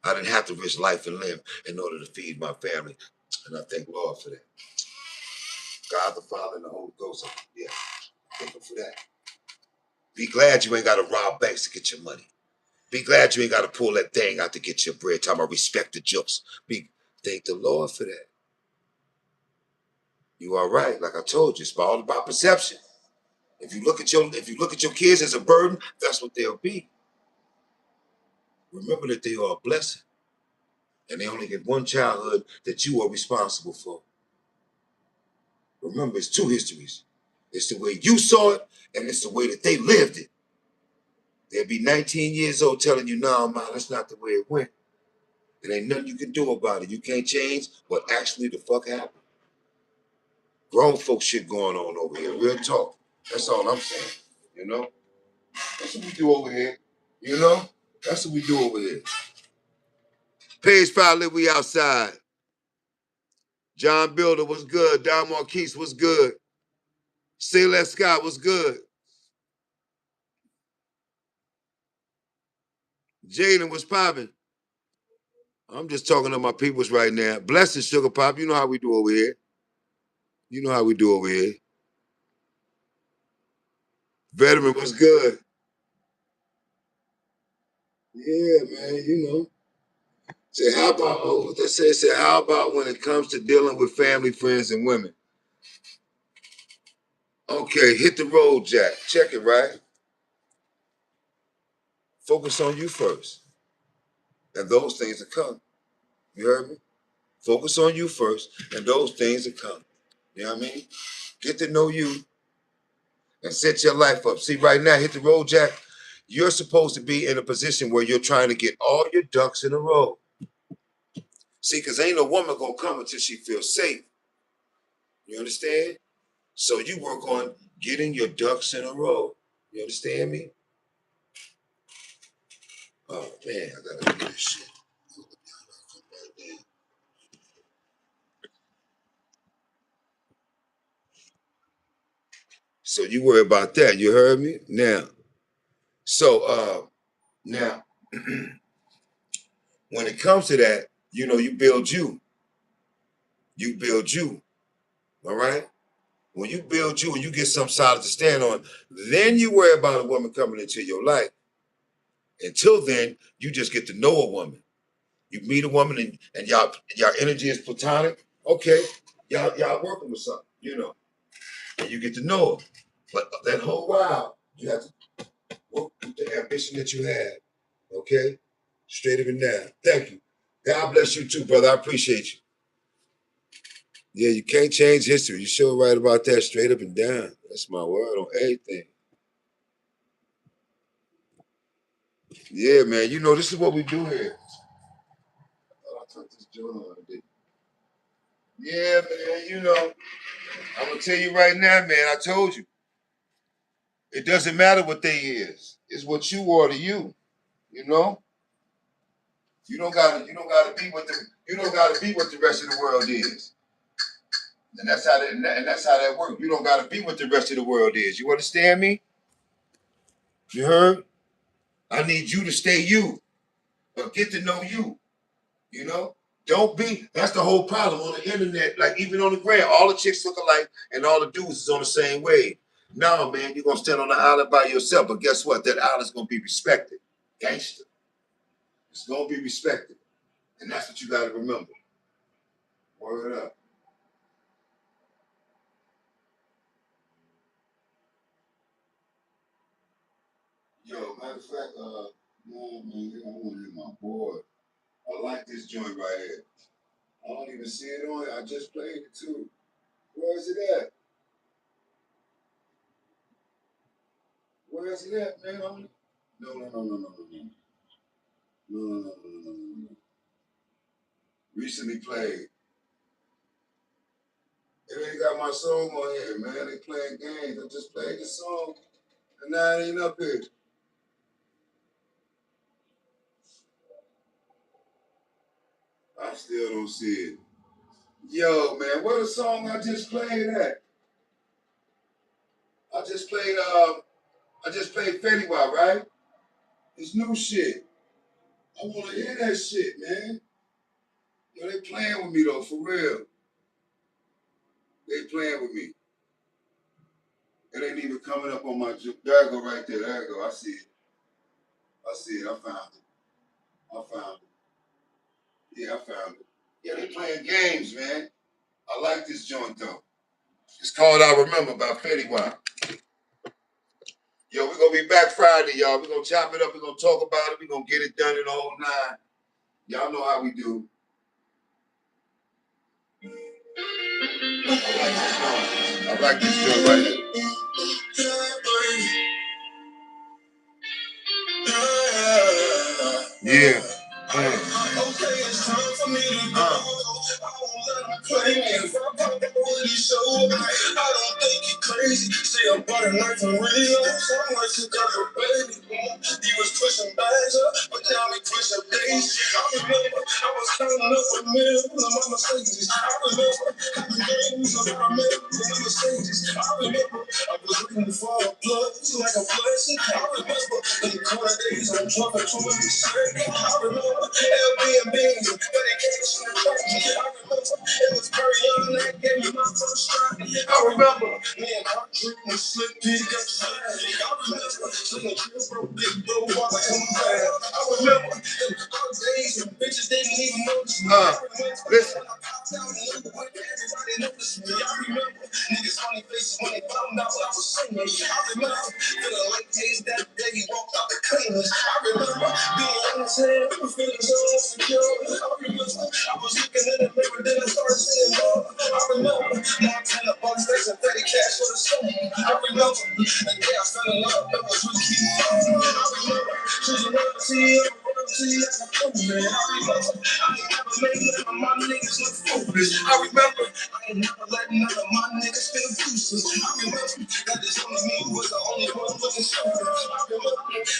I didn't have to risk life and limb in order to feed my family. And I thank Lord for that. God the Father and the Holy Ghost. Yeah, thank him for that. Be glad you ain't got to rob banks to get your money. Be glad you ain't got to pull that thing out to get your bread. Time I respect the jokes. Thank the Lord for that. You are right. Like I told you, it's all about perception. If you look at your kids as a burden, that's what they'll be. Remember that they are a blessing. And they only get one childhood that you are responsible for. Remember, it's 2 histories. It's the way you saw it, and it's the way that they lived it. They'll be 19 years old telling you, "No, man, that's not the way it went." There ain't nothing you can do about it. You can't change what actually the fuck happened. Grown folk shit going on over here. Real talk. That's all I'm saying. You know? That's what we do over here. You know? That's what we do over here. Page-5-Lit, we outside. John Builder was good. Don Marquise was good. Say Less Scott was good. Jaden was popping. I'm just talking to my peoples right now. Blessings, Sugar Pop. You know how we do over here. You know how we do over here. Veteran was good. Yeah, man, you know. Say, how about, what they say, how about when it comes to dealing with family, friends, and women? Okay, hit the road, Jack. Check it, right? Focus on you first. And those things will come. You heard me? Focus on you first, and those things will come. You know what I mean? Get to know you and set your life up. See, right now, hit the road, Jack. You're supposed to be in a position where you're trying to get all your ducks in a row. See, because ain't no woman gonna come until she feels safe. You understand? So you work on getting your ducks in a row. You understand me? Oh man, I gotta do this shit. So you worry about that. You heard me? Now, so now when it comes to that, you know, you build you. You build you. All right? When you build you and you get something solid to stand on, then you worry about a woman coming into your life. Until then, you just get to know a woman. You meet a woman and y'all energy is platonic. Okay, y'all working with something, you know, and you get to know her. But that whole while, you have to work with the ambition that you have. Okay, straight up and down. Thank you. God bless you too, brother. I appreciate you. Yeah, you can't change history. You sure right about that, straight up and down. That's my word on everything. Yeah, man. You know, this is what we do here. Oh, I took this joint on. Yeah, man. You know, I'm gonna tell you right now, man. I told you, it doesn't matter what they is. It's what you are to you. You know, you don't gotta be what the rest of the world is. And that's how that works. You don't gotta be what the rest of the world is. You understand me? You heard? I need you to stay you, but get to know you. You know? Don't be, that's the whole problem on the internet. Like even on the gram, all the chicks look alike and all the dudes is on the same wave. No, man, you're gonna stand on the island by yourself, but guess what? That island's gonna be respected. Gangster. It's gonna be respected. And that's what you gotta remember. Word up. Yo, matter of fact, no, man, I want to hit my board. I like this joint right here. I don't even see it on it. I just played it too. Where is it at? Where is it at, man? No, no, no, no, no, no, no. No, no, no, no, no, no, no. Recently played. It ain't got my song on here, man. They playing games. I just played the song, and now it ain't up here. I still don't see it. Yo, man, where the song I just played at? I just played Fetty Wap, right? It's new shit. I wanna hear that shit, man. Yo, they playing with me though, for real. They playing with me. It ain't even coming up on my there I go right there. There I go. I see it. I see it. I found it. I found it. Yeah, I found it. Yeah, they playing games, man. I like this joint though. It's called I Remember by Fetty Wap. Yo, we're gonna be back Friday, y'all. We're gonna chop it up, we're gonna talk about it, we're gonna get it done in the whole nine. Y'all know how we do. I like this joint. I like this joint right here. Yeah. Okay, it's time for me to go. I won't let him play me. If I pop up with his show, I don't think he crazy. See, I'm butter knife and real. Somewhere to cover, baby. He was pushing bags up, but now he pushing bass. I remember I was counting up a million on my Mercedes. I remember having games on my millions on my stages. I remember I was looking for a plug like a blessing. I remember in the corner days I'm drunk at 20%. I remember Airbnbs and dedication and tragedy. I remember it was very young that gave me my first try. I remember me and my dream was slick pig up slide. I remember singing Chris Bro, Big Bro, while I come back. I remember in the hot days when bitches didn't even notice me. I remember Listen. when I popped out and knew when everybody noticed me. I remember niggas funny faces when they found out I was singing. I remember feeling like days that day he walked out the cleaners. I remember being young as hell, feeling so insecure. I remember I was looking in the mirror, then I started seeing more. I remember Montana bucks, face and 30 cash for the summer. I remember the day I fell in love, that was with Keith. I remember choosing royalty as a fool. I remember I ain't never made none of my niggas look foolish. I remember I ain't never let none of my niggas feel useless. I remember that this only me was the only one looking stupid. I remember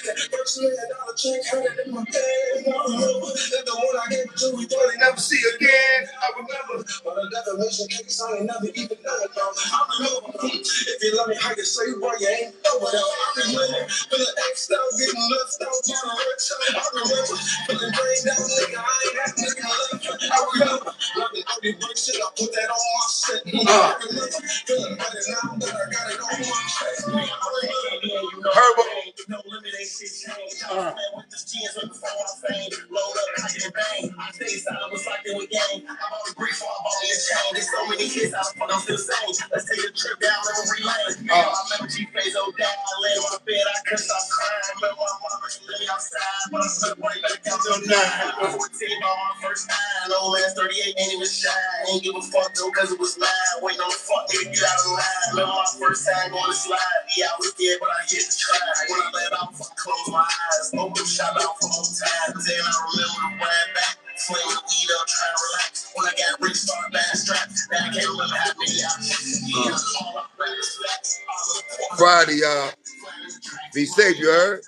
that first $1,000,000 check had it in my bag. I remember that the one I gave it to, we thought he'd never see again. I remember but a defamation case I ain't never even known about. I remember if you love me, how you say why you ain't know it out. I remember feeling X'd out, getting left out by the rich. I remember feeling brained out, nigga, I ain't that nigga left. I remember loving every brick shit, I put that on my set. I remember feeling better now that I got it on my chest. I remember Herbal. no limit, ain't shit changed. I was with this chance right before my fame. Load up, I get bang. I stay silent, was like in a game. I bought a brick for I bought me a chain. There's so many hits, I fuck, I'm still saying. Let's take a trip down memory lane. I remember G-Face, oh, down. I lay on my bed, I couldn't stop crying. Remember my mama, she lay outside. But I slept right back down till 9. I was 14 by my first time. Old ass 38 ain't even shy. Ain't give a fuck though, cause it was mine. Waiting on the fuck nigga get out of line. Remember my first time going to slide. Yeah, I was scared, but I hit the try. When I let out, fuck, close my eyes. Open shot out for more time. Then I remember the ride back. Flame the weed up, try to relax. When I got rich, start bad straps. Now I can't remember how many options. Yeah, all I read is facts. Friday, y'all. Be safe, you heard?